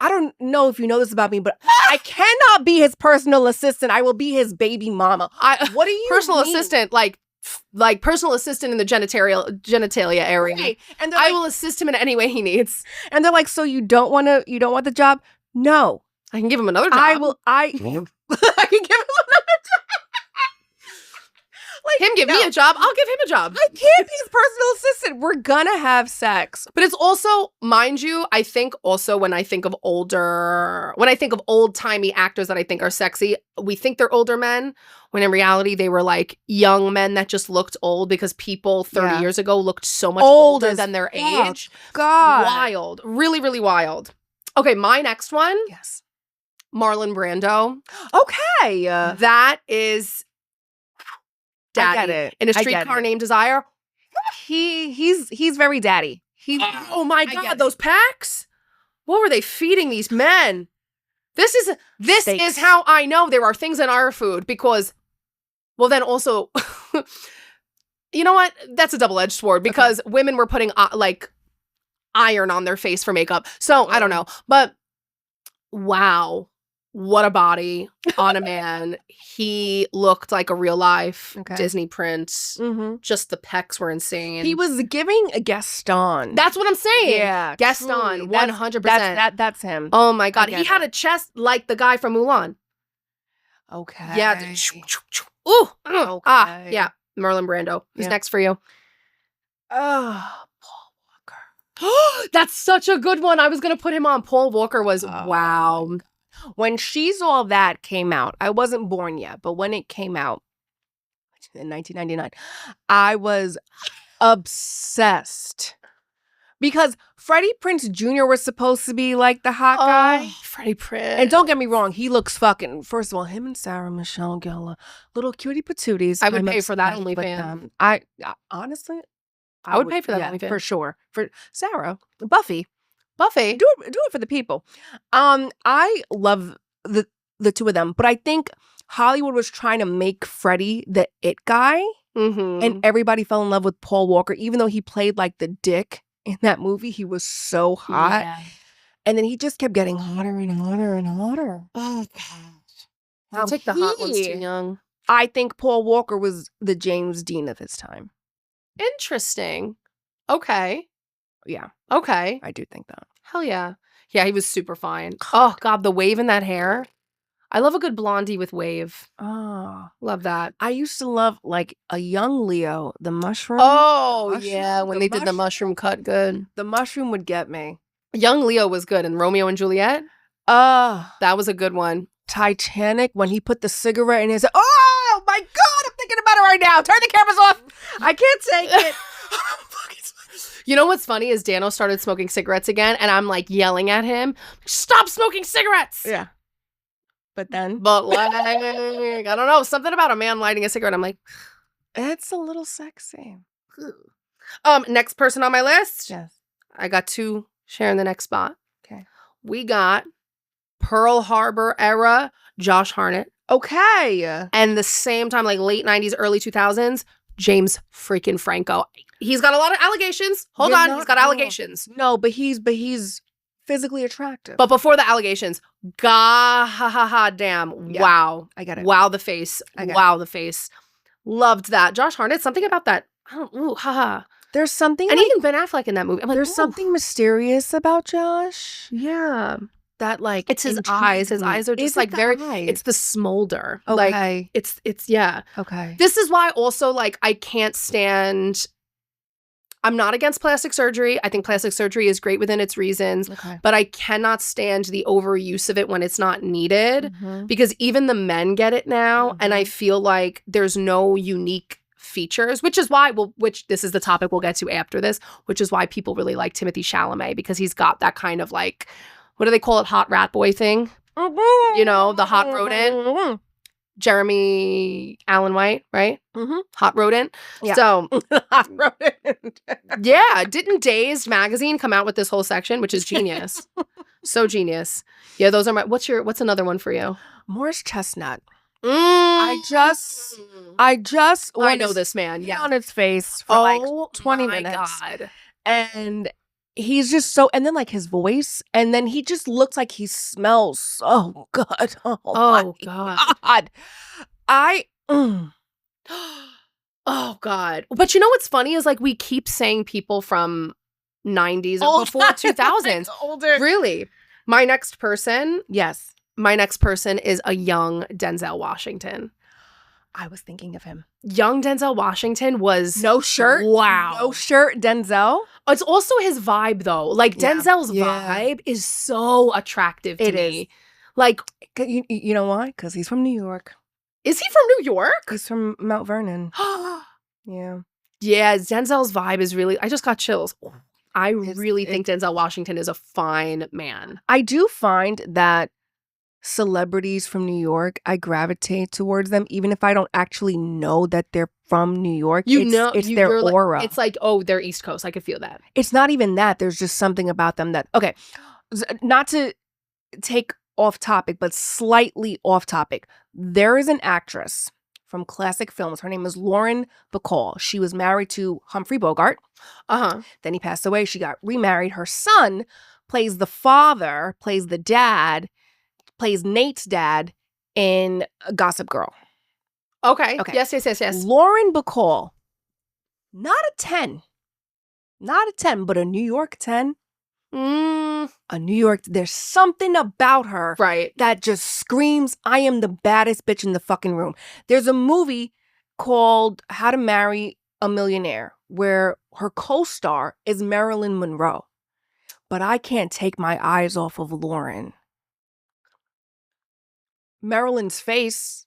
I don't know if you know this about me, but I cannot be his personal assistant. I will be his baby mama. What do you personal mean? Assistant, like personal assistant in the genitalia area. Right. And I will assist him in any way he needs. And they're like, so you don't want the job? No. I can give him another job. I can give him another job. Like, him give me a job, I'll give him a job. I can't be his personal assistant. We're gonna have sex. But it's also, mind you, I think also when I think of old-timey actors that I think are sexy, we think they're older men, when in reality they were like young men that just looked old because people 30 years ago looked so much older than their age. God. Wild. Really, really wild. Okay, my next one. Yes. Marlon Brando. Okay. That is daddy. I get it. In A Streetcar Named Desire. He's very daddy. Oh my God, those packs? What were they feeding these men? This is how I know there are things in our food because, well, then also, you know what? That's a double-edged sword because women were putting like iron on their face for makeup. So I don't know, but wow. what a body on a man. He looked like a real life Disney prince. Just the pecs were insane. He was giving a Gaston. That's what I'm saying. Yeah. Gaston, 100%. That's him. Oh my God. He had a chest like the guy from Mulan. Okay. Yeah. Ooh. Okay. Yeah. Marlon Brando. Who's next for you? Oh, Paul Walker. That's such a good one. I was going to put him on. Paul Walker was, wow. When She's All That came out, I wasn't born yet, but when it came out in 1999, I was obsessed. Because Freddie Prinze Jr. was supposed to be like the hot guy. Freddie Prinze. And don't get me wrong, he looks fucking, first of all, him and Sarah Michelle Gellar, little cutie patooties. I would pay for that OnlyFans. I honestly, I would pay for that OnlyFans. For sure. For Sarah, Buffy. Do it for the people. I love the two of them, but I think Hollywood was trying to make Freddie the it guy, and everybody fell in love with Paul Walker, even though he played like the dick in that movie. He was so hot, and then he just kept getting hotter and hotter and hotter. Oh gosh, I'll take the hot ones too young. I think Paul Walker was the James Dean of his time. Interesting. Okay. Yeah. Okay. I do think that. Hell yeah. Yeah, he was super fine. Oh, God, the wave in that hair. I love a good blondie with wave. Oh. Love that. I used to love, like, a young Leo, the mushroom. Oh, yeah, when they did the mushroom cut good. The mushroom would get me. Young Leo was good. And Romeo and Juliet? That was a good one. Titanic, when he put the cigarette in his... Oh, my God, I'm thinking about it right now. Turn the cameras off. I can't take it. You know what's funny is Dano started smoking cigarettes again, and I'm like yelling at him, stop smoking cigarettes! Yeah. But like, I don't know, something about a man lighting a cigarette, I'm like, it's a little sexy. Next person on my list. Yes. I got two sharing the next spot. Okay. We got Pearl Harbor era Josh Hartnett. Okay. And the same time, like late 90s, early 2000s, James freaking Franco. He's got a lot of allegations. Hold on, he's got allegations. No, but he's physically attractive. But before the allegations, damn. Yeah, wow. I get it. Wow, the face. Wow, the face. Loved that. Josh Hartnett, something about that. There's something. And even Ben Affleck in that movie. I'm like, there's something mysterious about Josh. Yeah. That like it's his eyes. His eyes are just like very eyes? It's the smolder. Okay. Like it's yeah. Okay. This is why also like I can't stand. I'm not against plastic surgery. I think plastic surgery is great within its reasons, but I cannot stand the overuse of it when it's not needed because even the men get it now, and I feel like there's no unique features, which is why which this is the topic we'll get to after this, which is why people really like Timothée Chalamet because he's got that kind of like, what do they call it, hot rat boy thing? You know, the hot rodent. Jeremy Allen White, right? Hot rodent. Yeah. So, hot rodent. Yeah. Didn't Dazed magazine come out with this whole section, which is genius. So genius. Yeah, those are my. What's another one for you? Morris Chestnut. I know this man. Yeah, on its face for like 20 minutes. God. And he's just so, and then like his voice, and then he just looks like he smells so good. Oh God. Oh God. But you know what's funny is like we keep saying people from 90s or before 2000s. Older. Really. My next person is a young Denzel Washington. I was thinking of him. Young Denzel Washington was... No shirt? Wow. No shirt Denzel? It's also his vibe, though. Like, Denzel's vibe is so attractive to me. Is. Like... You know why? Because he's from New York. Is he from New York? He's from Mount Vernon. Yeah. Yeah, Denzel's vibe is really... I just got chills. I really think Denzel Washington is a fine man. I do find that celebrities from New York, I gravitate towards them, even if I don't actually know that they're from New York. It's their aura. It's like, oh, they're East Coast. I could feel that. It's not even that. There's just something about them that, okay, not to take off topic, but slightly off topic. There is an actress from classic films. Her name is Lauren Bacall. She was married to Humphrey Bogart. Then he passed away. She got remarried. Her son plays the father, plays the dad, plays Nate's dad in Gossip Girl. Okay. Yes. Lauren Bacall. Not a 10. Not a 10, but a New York 10. A New York. There's something about her that just screams, I am the baddest bitch in the fucking room. There's a movie called How to Marry a Millionaire where her co-star is Marilyn Monroe. But I can't take my eyes off of Lauren. Marilyn's face,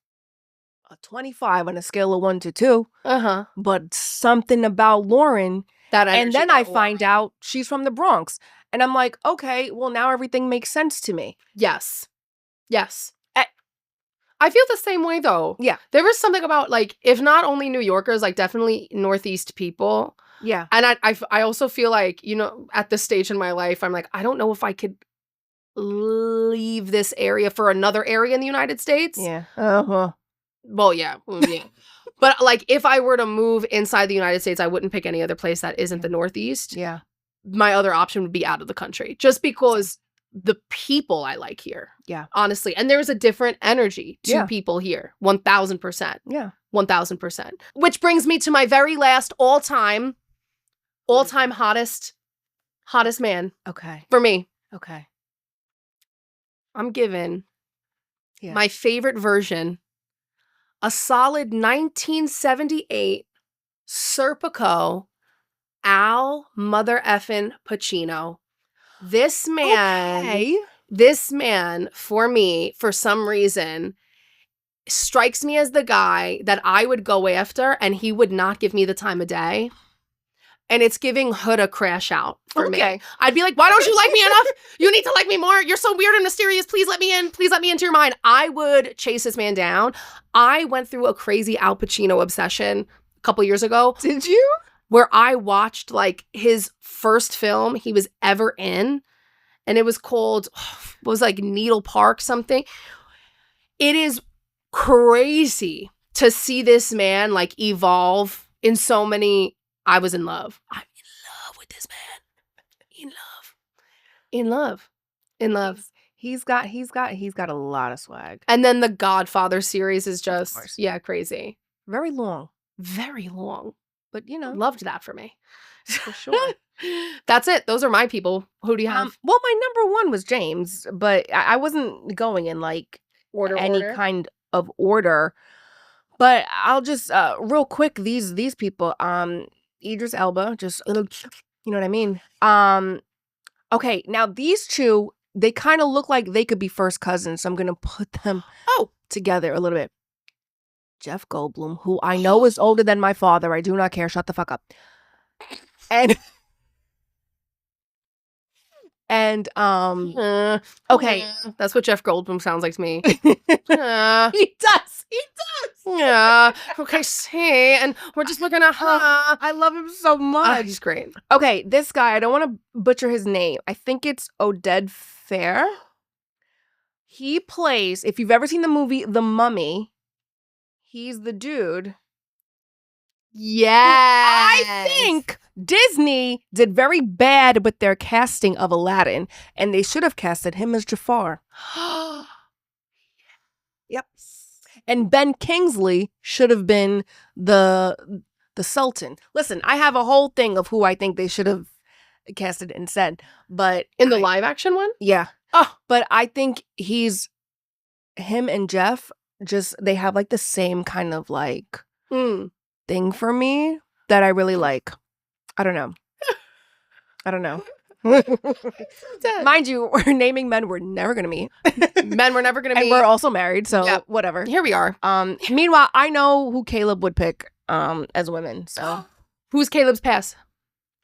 a 25 on a scale of 1 to 2. But something about Lauren. And then I find out she's from the Bronx. And I'm like, okay, well, now everything makes sense to me. Yes. I feel the same way, though. Yeah. There is something about, like, if not only New Yorkers, like, definitely Northeast people. Yeah. And I also feel like, you know, at this stage in my life, I'm like, I don't know if I could leave this area for another area in the United States. Yeah. Well, yeah. But, like, if I were to move inside the United States, I wouldn't pick any other place that isn't the Northeast. Yeah. My other option would be out of the country. Just because the people I like here. Yeah. Honestly. And there's a different energy to people here. 1,000%. Yeah. 1,000%. Which brings me to my very last all-time hottest man. Okay. For me. Okay. I'm giving my favorite version, a solid 1978 Serpico Al Mother Effin Pacino. This man, for me, for some reason, strikes me as the guy that I would go after and he would not give me the time of day. And it's giving Hood a crash out for me. I'd be like, why don't you like me enough? You need to like me more. You're so weird and mysterious. Please let me in. Please let me into your mind. I would chase this man down. I went through a crazy Al Pacino obsession a couple years ago. Did you? Where I watched like his first film he was ever in. And it was called, it was like Needle Park something. It is crazy to see this man like evolve in so many. I was in love. I'm in love with this man. In love. He's got a lot of swag. And then the Godfather series is just crazy. Very long. But you know, loved that for me. For sure. That's it. Those are my people. Who do you have? Well, my number one was James, but I wasn't going in like any kind of order. But I'll just real quick these people. Idris Elba, just you know what I mean. Okay, now these two, they kind of look like they could be first cousins, so I'm gonna put them together a little bit. Jeff Goldblum, who I know is older than my father. I do not care. Shut the fuck up. And okay, that's what Jeff Goldblum sounds like to me. He does. Yeah. Okay, see, and we're just looking at I love him so much. He's great. Okay, this guy, I don't want to butcher his name. I think it's Oded Fair. He plays, if you've ever seen the movie The Mummy, he's the dude. Yes. I think Disney did very bad with their casting of Aladdin, and they should have casted him as Jafar. Yep. And Ben Kingsley should have been the Sultan. Listen, I have a whole thing of who I think they should have casted instead, but in the live action one? Yeah. Oh, but I think him and Jeff, just they have like the same kind of like thing for me that I really like. I don't know. Mind you, we're naming men we're never gonna meet. Men we're never gonna meet. And we're also married, so whatever. Here we are. Meanwhile, I know who Caleb would pick as women. So who's Caleb's pass?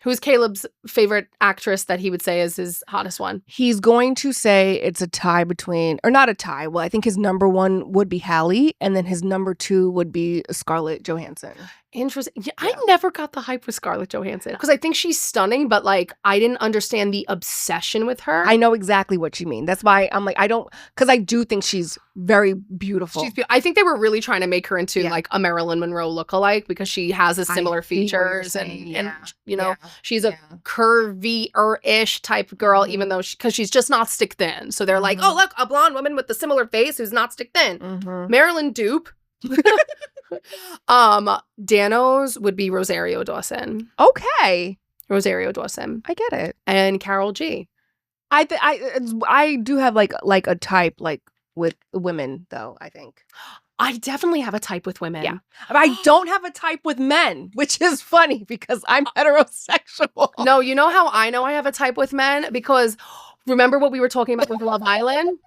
Who's Caleb's favorite actress that he would say is his hottest one? He's going to say it's a tie between, or not a tie. Well, I think his number one would be Halle, and then his number two would be Scarlett Johansson. Interesting. Yeah, I never got the hype with Scarlett Johansson because I think she's stunning, but like I didn't understand the obsession with her. I know exactly what you mean. That's why I'm like, I don't, because I do think she's very beautiful. I think they were really trying to make her into like a Marilyn Monroe lookalike because she has a similar features and you know, she's a curvier-ish type girl, even though because she's just not stick thin. So they're like, oh, look, a blonde woman with a similar face who's not stick thin. Marilyn Dupe. Dano's would be Rosario Dawson. Okay. Rosario Dawson. I get it. And Carol G. I do have like a type like with women though, I think. I definitely have a type with women. Yeah. But I don't have a type with men, which is funny because I'm heterosexual. No, you know how I know I have a type with men? Because remember what we were talking about with Love Island?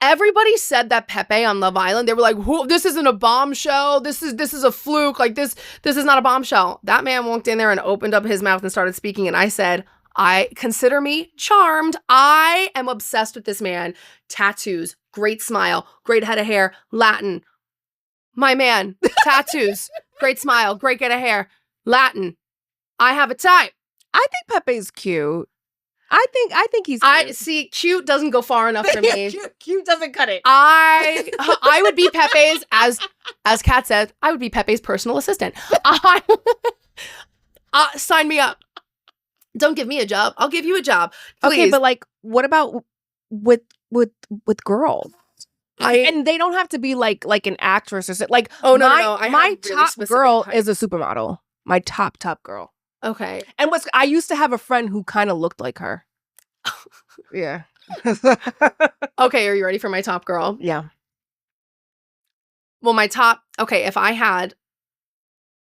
Everybody said that Pepe on Love Island. They were like, this isn't a bombshell. This is a fluke. Like this is not a bombshell. That man walked in there and opened up his mouth and started speaking. And I said, I consider me charmed. I am obsessed with this man. Tattoos, great smile, great head of hair, Latin. My man, tattoos, great smile, great head of hair, Latin. I have a type. I think Pepe's cute. I think he's cute. I see cute doesn't go far enough for me. Cute doesn't cut it. I would be Pepe's as Kat said, I would be Pepe's personal assistant. Sign me up. Don't give me a job. I'll give you a job. Please. Okay, but like what about with girls? And they don't have to be like an actress or something. Like no. My top girl is a supermodel. My top girl. Okay. And I used to have a friend who kind of looked like her. Yeah. Okay, are you ready for my top girl? Yeah. Well, okay, if I had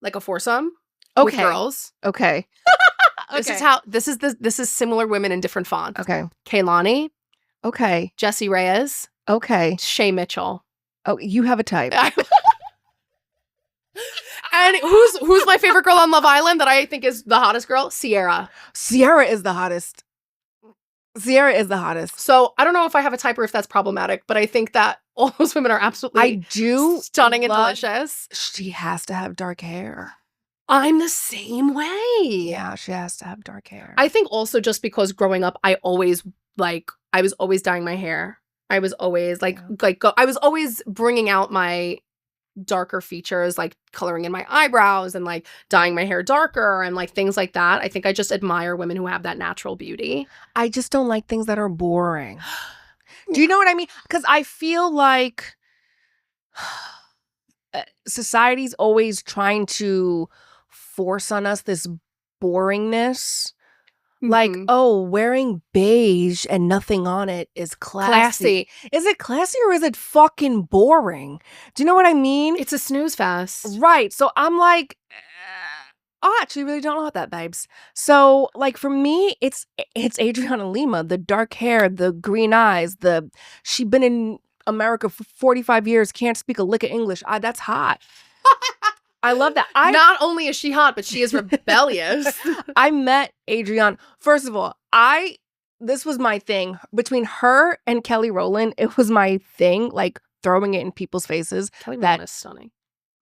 like a foursome with girls. Okay. This is similar women in different fonts. Okay. Kaylani. Okay. Jessie Reyes. Okay. Shay Mitchell. Oh, you have a type. And who's my favorite girl on Love Island that I think is the hottest girl? Sierra. Sierra is the hottest. So I don't know if I have a type or if that's problematic, but I think that all those women are absolutely stunning and delicious. She has to have dark hair. I'm the same way. Yeah, she has to have dark hair. I think also just because growing up, I was always dyeing my hair. I was always I was always bringing out my darker features, like coloring in my eyebrows and like dyeing my hair darker and like things like that. I think I just admire women who have that natural beauty. I just don't like things that are boring. Do you know what I mean? Because I feel like society's always trying to force on us this boringness. Like, oh, wearing beige and nothing on it is classy. Is it classy or is it fucking boring? Do you know what I mean? It's a snooze fest. Right. So I'm like, I actually really don't know about that, babes. So like for me, it's Adriana Lima, the dark hair, the green eyes, she been in America for 45 years, can't speak a lick of English. That's hot. I love that. Not only is she hot, but she is rebellious. I met Adrienne. First of all, this was my thing. Between her and Kelly Rowland, it was my thing, like throwing it in people's faces. Kelly Rowland is stunning.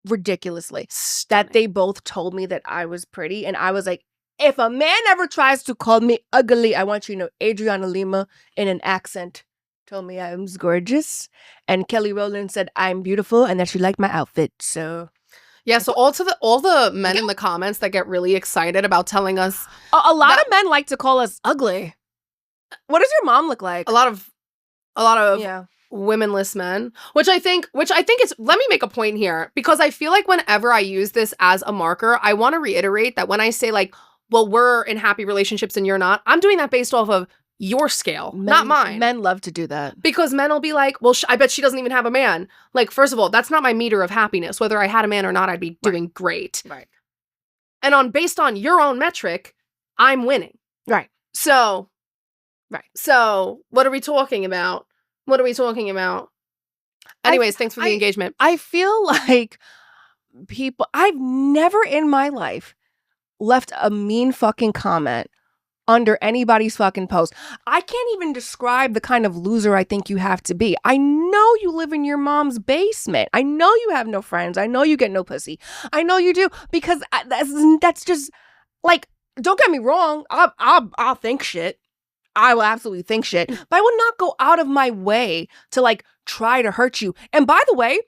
Ridiculously. That they both told me that I was pretty. And I was like, if a man ever tries to call me ugly, I want you to know Adriana Lima in an accent told me I was gorgeous. And Kelly Rowland said I'm beautiful and that she liked my outfit. So... Yeah, so all the men in the comments that get really excited about telling us a lot of men like to call us ugly. What does your mom look like? A lot of womenless men, which I think is, let me make a point here because I feel like whenever I use this as a marker, I want to reiterate that when I say like, well, we're in happy relationships and you're not, I'm doing that based off of your scale, not mine. Men love to do that. Because men will be like, well, I bet she doesn't even have a man. Like, first of all, that's not my meter of happiness. Whether I had a man or not, I'd be doing great. Right. And based on your own metric, I'm winning. Right. So what are we talking about? Anyways, thanks for the engagement. I feel like I've never in my life left a mean fucking comment under anybody's fucking post. I can't even describe the kind of loser I think you have to be. I know you live in your mom's basement. I know you have no friends. I know you get no pussy. I know you do, because that's just like, don't get me wrong. I'll think shit. I will absolutely think shit, but I would not go out of my way to like try to hurt you. And by the way,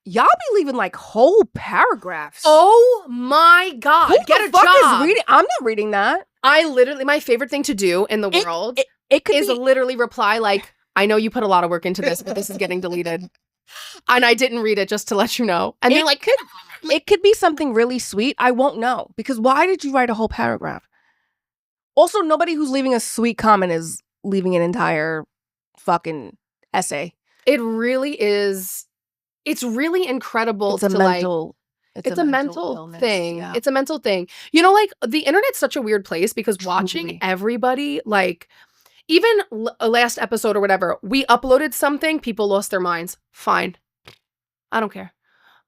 y'all be leaving like whole paragraphs. Oh my God. Who Get the a fuck job. is reading? I'm not reading that. I literally, my favorite thing to do in the world is literally reply like, I know you put a lot of work into this, but this is getting deleted. And I didn't read it, just to let you know. And you're like, it could be something really sweet. I won't know, because why did you write a whole paragraph? Also, nobody who's leaving a sweet comment is leaving an entire fucking essay. It really is. It's really incredible It's a mental thing. Yeah. It's a mental thing. You know, like, the internet's such a weird place, because watching everybody, like, even last episode or whatever, we uploaded something, people lost their minds. Fine. I don't care.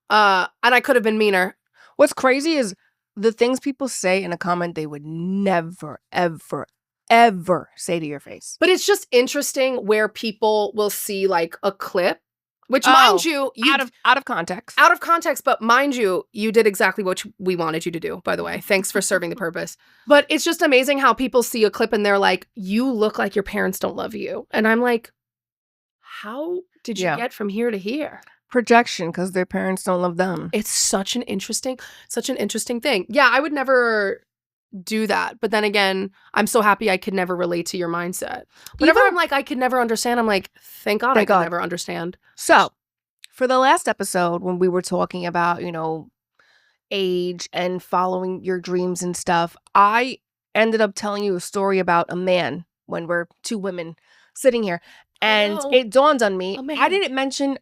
And I could have been meaner. What's crazy is the things people say in a comment they would never, ever, ever say to your face. But it's just interesting where people will see like a clip, which mind you out of context. Out of context, but mind you, you did exactly what we wanted you to do, by the way. Thanks for serving the purpose. But it's just amazing how people see a clip and they're like, you look like your parents don't love you. And I'm like, how did you get from here to here? Projection, because their parents don't love them. It's such an interesting thing. Yeah, I would never do that. But then again, I'm so happy I could never relate to your mindset. Whenever I'm like, I could never understand, I'm like, thank God I could never understand. So, for the last episode, when we were talking about, you know, age and following your dreams and stuff, I ended up telling you a story about a man when we're two women sitting here. And it dawned on me, I didn't mention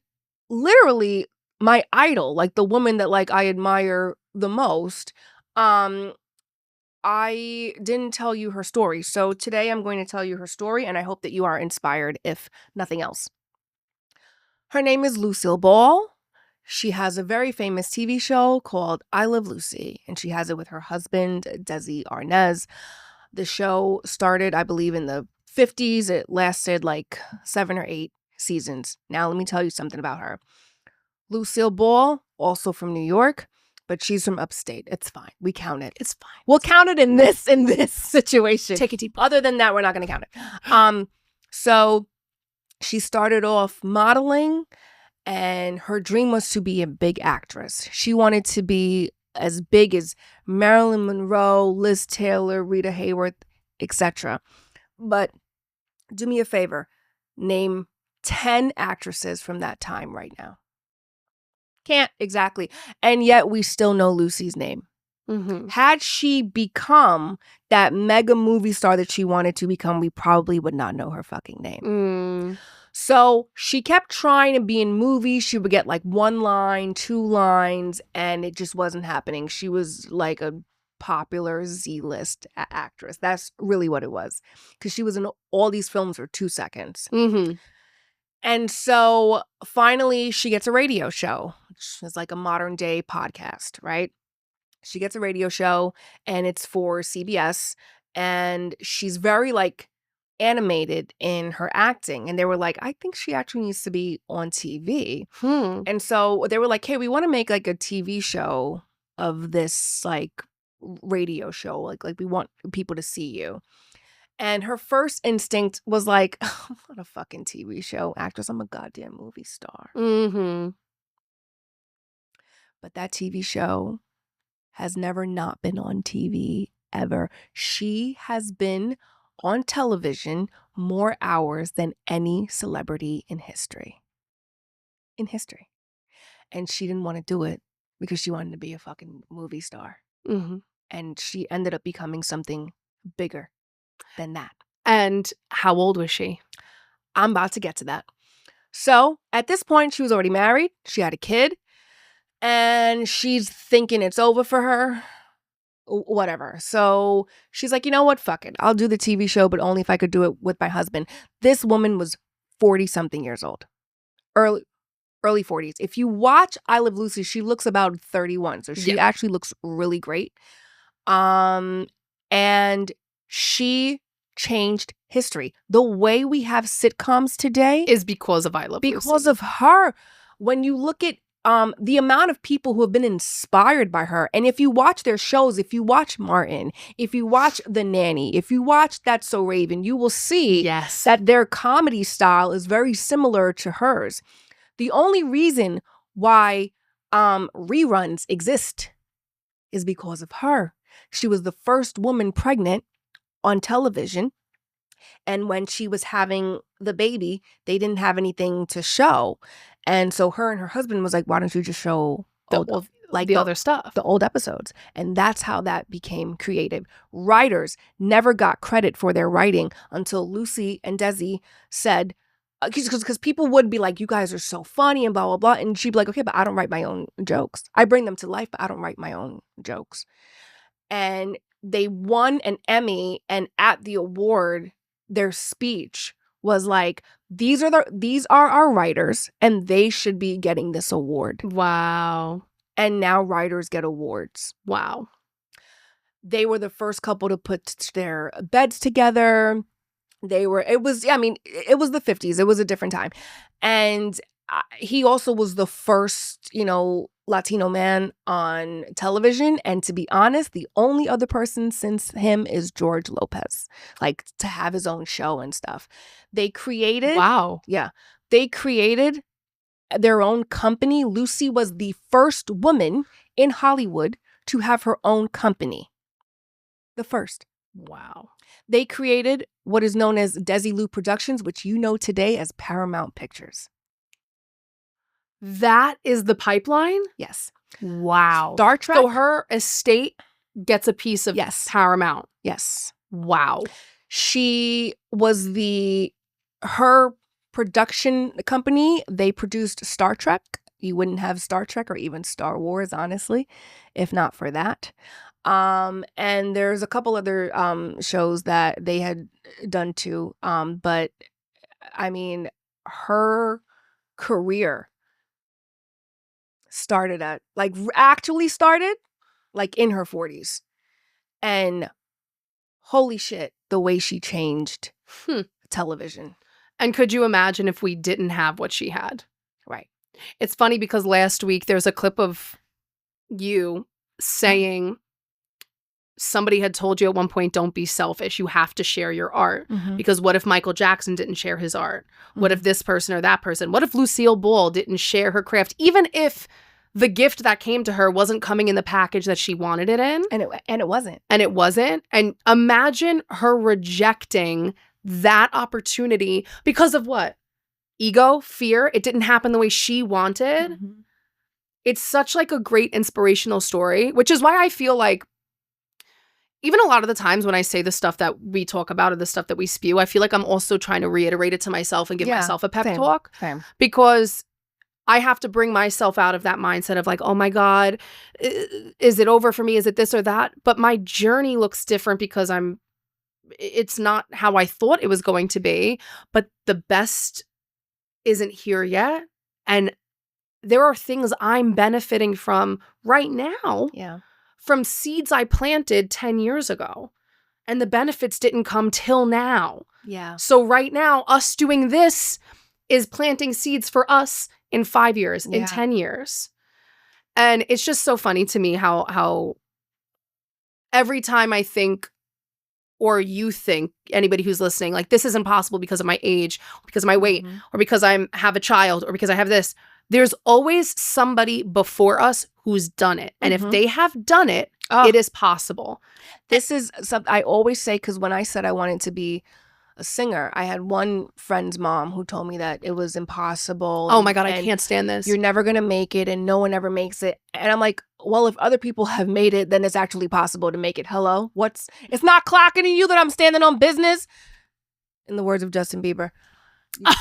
literally my idol, like the woman that like I admire the most. I didn't tell you her story. So today I'm going to tell you her story, and I hope that you are inspired, if nothing else. Her name is Lucille Ball. She has a very famous TV show called I Love Lucy, and she has it with her husband, Desi Arnaz. The show started, I believe, in the 50s. It lasted like 7 or 8 seasons. Now, let me tell you something about her. Lucille Ball, also from New York, but she's from upstate. It's fine. We count it. It's fine. We'll count it in this situation. Take a deep breath. Other than that, we're not going to count it. So she started off modeling, and her dream was to be a big actress. She wanted to be as big as Marilyn Monroe, Liz Taylor, Rita Hayworth, etc. But do me a favor. Name 10 actresses from that time right now. Can't exactly. And yet we still know Lucy's name. Mm-hmm. Had she become that mega movie star that she wanted to become, we probably would not know her fucking name. So she kept trying to be in movies. She would get like 1 line, 2 lines, and it just wasn't happening. She was like a popular Z-list actress. That's really what it was. Because she was in all these films for 2 seconds. Mm-hmm. And so finally she gets a radio show, which is like a modern day podcast, right? She gets a radio show, and it's for CBS, and she's very like animated in her acting. And they were like, I think she actually needs to be on TV. And so they were like, hey, we want to make like a TV show of this like radio show. Like we want people to see you. And her first instinct was like, oh, I'm not a fucking TV show actress. I'm a goddamn movie star. Mm-hmm. But that TV show has never not been on TV ever. She has been on television more hours than any celebrity in history. And she didn't want to do it because she wanted to be a fucking movie star. Mm-hmm. And she ended up becoming something bigger than that. And how old was she? I'm about to get to that. So at this point, she was already married. She had a kid. And she's thinking it's over for her. Whatever. So she's like, you know what? Fuck it. I'll do the TV show, but only if I could do it with my husband. This woman was 40-something years old. Early 40s. If you watch I Love Lucy, she looks about 31. So she actually looks really great. And She changed history. The way we have sitcoms today is because of I Love Lucy. Because of her. When you look at the amount of people who have been inspired by her, and if you watch their shows, if you watch Martin, if you watch The Nanny, if you watch That's So Raven, you will see that their comedy style is very similar to hers. The only reason why reruns exist is because of her. She was the first woman pregnant on television. And when she was having the baby, they didn't have anything to show. And so her and her husband was like, why don't you just show the other stuff, the old episodes? And that's how that became creative. Writers never got credit for their writing until Lucy and Desi said, because people would be like, you guys are so funny and blah, blah, blah. And she'd be like, okay, but I don't write my own jokes. I bring them to life, but I don't write my own jokes. And they won an Emmy, and at the award, their speech was like, these are our writers, and they should be getting this award. Wow. And now writers get awards. Wow. They were the first couple to put their beds together. It was the 50s. It was a different time. And he also was the first, Latino man on television. And to be honest, the only other person since him is George Lopez, like to have his own show and stuff. They created. Wow. Yeah. They created their own company. Lucy was the first woman in Hollywood to have her own company. The first. Wow. They created what is known as Desilu Productions, which you know today as Paramount Pictures. That is the pipeline? Yes. Wow. Star Trek. So her estate gets a piece of Paramount. Yes. Wow. She was her production company. They produced Star Trek. You wouldn't have Star Trek or even Star Wars, honestly, if not for that. And there's a couple other shows that they had done too. But I mean, her career started in her 40s. And holy shit, the way she changed television. And could you imagine if we didn't have what she had? Right. It's funny because last week there's a clip of you saying somebody had told you at one point, don't be selfish. You have to share your art. Mm-hmm. Because what if Michael Jackson didn't share his art? Mm-hmm. What if this person or that person? What if Lucille Ball didn't share her craft? Even if the gift that came to her wasn't coming in the package that she wanted it in. And it wasn't. And it wasn't. And imagine her rejecting that opportunity because of what? Ego, fear. It didn't happen the way she wanted. Mm-hmm. It's such like a great inspirational story, which is why I feel like even a lot of the times when I say the stuff that we talk about or the stuff that we spew, I feel like I'm also trying to reiterate it to myself and give myself a pep talk. Same. Because I have to bring myself out of that mindset of like, oh my God, is it over for me? Is it this or that? But my journey looks different because it's not how I thought it was going to be, but the best isn't here yet. And there are things I'm benefiting from right now. Yeah. From seeds I planted 10 years ago. And the benefits didn't come till now. Yeah. So right now, us doing this is planting seeds for us in 5 years, in 10 years. And it's just so funny to me how every time I think, or you think, anybody who's listening, like this is impossible because of my age, or because of my weight, or because I have a child, or because I have this. There's always somebody before us who's done it. And if they have done it, it is possible. This is something I always say, because when I said I wanted to be a singer, I had one friend's mom who told me that it was impossible. Oh my God, I can't stand this. You're never going to make it and no one ever makes it. And I'm like, well, if other people have made it, then it's actually possible to make it. Hello? It's not clocking to you that I'm standing on business? In the words of Justin Bieber.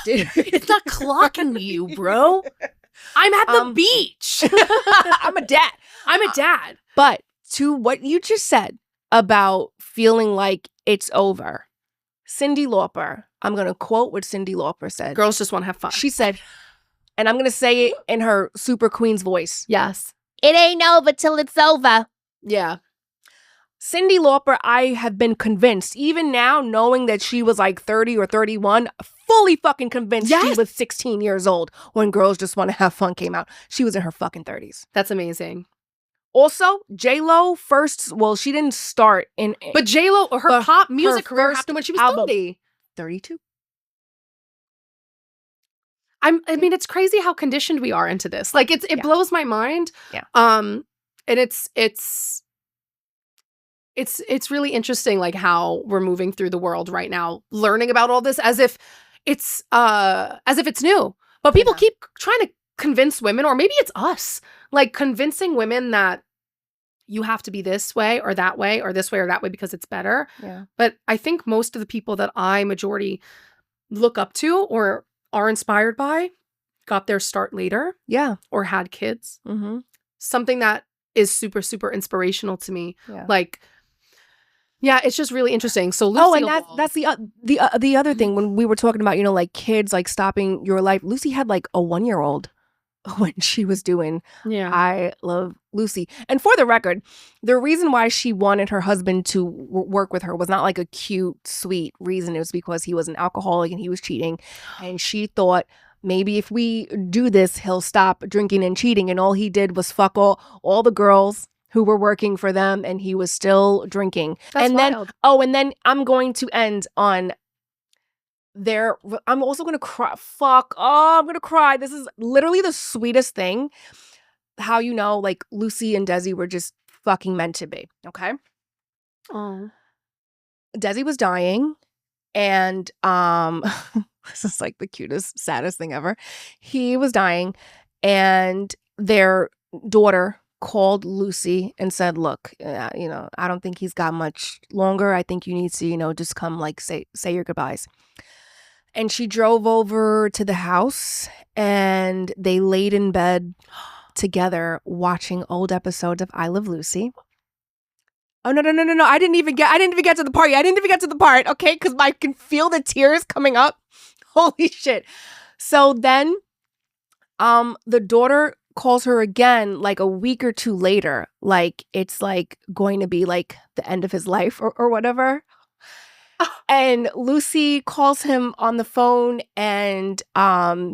It's not clocking to you, bro. I'm at the beach. I'm a dad. But to what you just said about feeling like it's over, Cyndi Lauper, I'm going to quote what Cyndi Lauper said. Girls just want to have fun. She said, and I'm going to say it in her super queen's voice. Yes. It ain't over till it's over. Yeah. Cyndi Lauper, I have been convinced, even now, knowing that she was like 30 or 31, fully fucking convinced she was 16 years old when Girls Just Want to Have Fun came out. She was in her fucking 30s. That's amazing. Also, J-Lo first, well, she didn't start in... But J-Lo, her pop music career happened when she was 30. 32. I mean, it's crazy how conditioned we are into this. Like, it blows my mind. Yeah. And it's really interesting, like, how we're moving through the world right now, learning about all this as if it's new. But people keep trying to convince women, or maybe it's us, like convincing women that you have to be this way or that way or this way or that way because it's better. Yeah. But I think most of the people that I majority look up to or are inspired by got their start later. Yeah. Or had kids. Mm-hmm. Something that is super, super inspirational to me. Yeah. Like, yeah, it's just really interesting. So Lucille Ball, that's the other thing when we were talking about, like kids like stopping your life. Lucy had like a 1-year-old when she was doing I Love Lucy. And for the record, the reason why she wanted her husband to work with her was not like a cute, sweet reason. It was because he was an alcoholic and he was cheating. And she thought, maybe if we do this, he'll stop drinking and cheating. And all he did was fuck all the girls who were working for them, and he was still drinking. That's wild. And then I'm going to end on I'm also going to cry. I'm going to cry. This is literally the sweetest thing. How like Lucy and Desi were just fucking meant to be, okay? Oh. Desi was dying, and this is like the cutest, saddest thing ever. He was dying, and their daughter called Lucy and said, look, I don't think he's got much longer. I think you need to, just come like say your goodbyes. And she drove over to the house and they laid in bed together watching old episodes of I Love Lucy. Oh, no. I didn't even get to the part. I didn't even get to the part, okay? Because I can feel the tears coming up. Holy shit. So then the daughter calls her again like a week or two later, like it's like going to be like the end of his life or whatever. And Lucy calls him on the phone and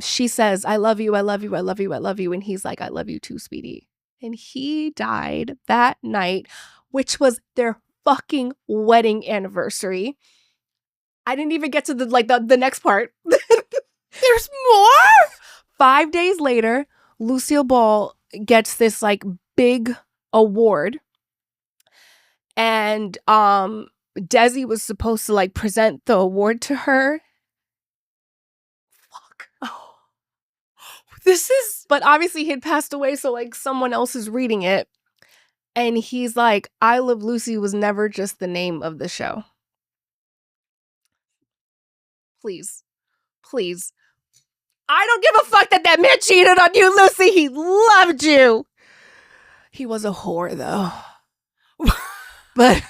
she says, I love you, I love you, I love you, I love you. And he's like, I love you too, sweetie. And he died that night, which was their fucking wedding anniversary. I didn't even get to the next part. There's more? 5 days later, Lucille Ball gets this like big award, and Desi was supposed to like present the award to her. Fuck. Oh. But obviously he had passed away, so like someone else is reading it, and he's like, I Love Lucy was never just the name of the show. Please. I don't give a fuck that man cheated on you, Lucy. He loved you. He was a whore, though. But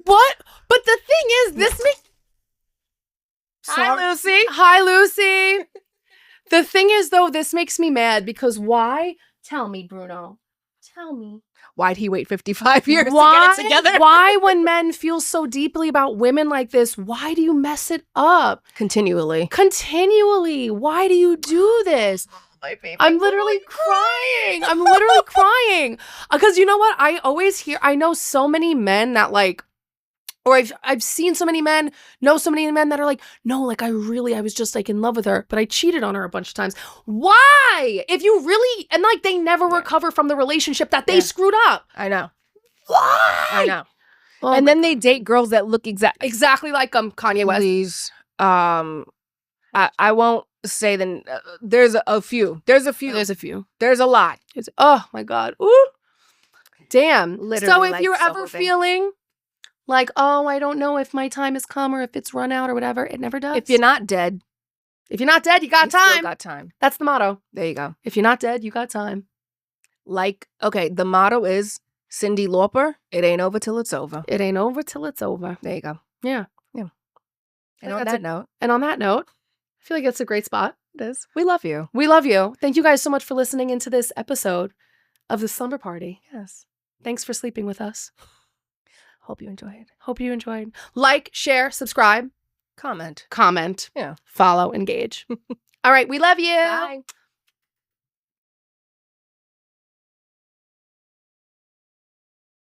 what? But the thing is, this makes... Hi, Lucy. The thing is, though, this makes me mad because why? Tell me, Bruno. Tell me. Why'd he wait 55 years to get it together? Why, when men feel so deeply about women like this, why do you mess it up? Continually. Why do you do this? My baby. I'm literally crying. I'm literally crying. Because you know what? I know so many men that like, or I've seen so many men, know so many men that are like, no, like I was just like in love with her, but I cheated on her a bunch of times. Why? If you really, and like they never recover from the relationship that they screwed up. I know. Why? I know. Oh, and then they date girls that look exactly like Kanye West. Please. I won't say there's a few. There's a lot. Oh my God. Ooh. Damn. Literally, so if you're ever feeling like, oh, I don't know if my time has come or if it's run out or whatever, it never does. If you're not dead, you got time. Still got time. That's the motto. There you go. If you're not dead, you got time. Like, okay, the motto is Cyndi Lauper, it ain't over till it's over. It ain't over till it's over. There you go. Yeah. And on that note, I feel like it's a great spot. It is. We love you. We love you. Thank you guys so much for listening into this episode of the Slumber Party. Yes. Thanks for sleeping with us. Hope you enjoyed. Hope you enjoyed. Like, share, subscribe, Comment. comment, Yeah. follow, engage. All right. We love you. Bye.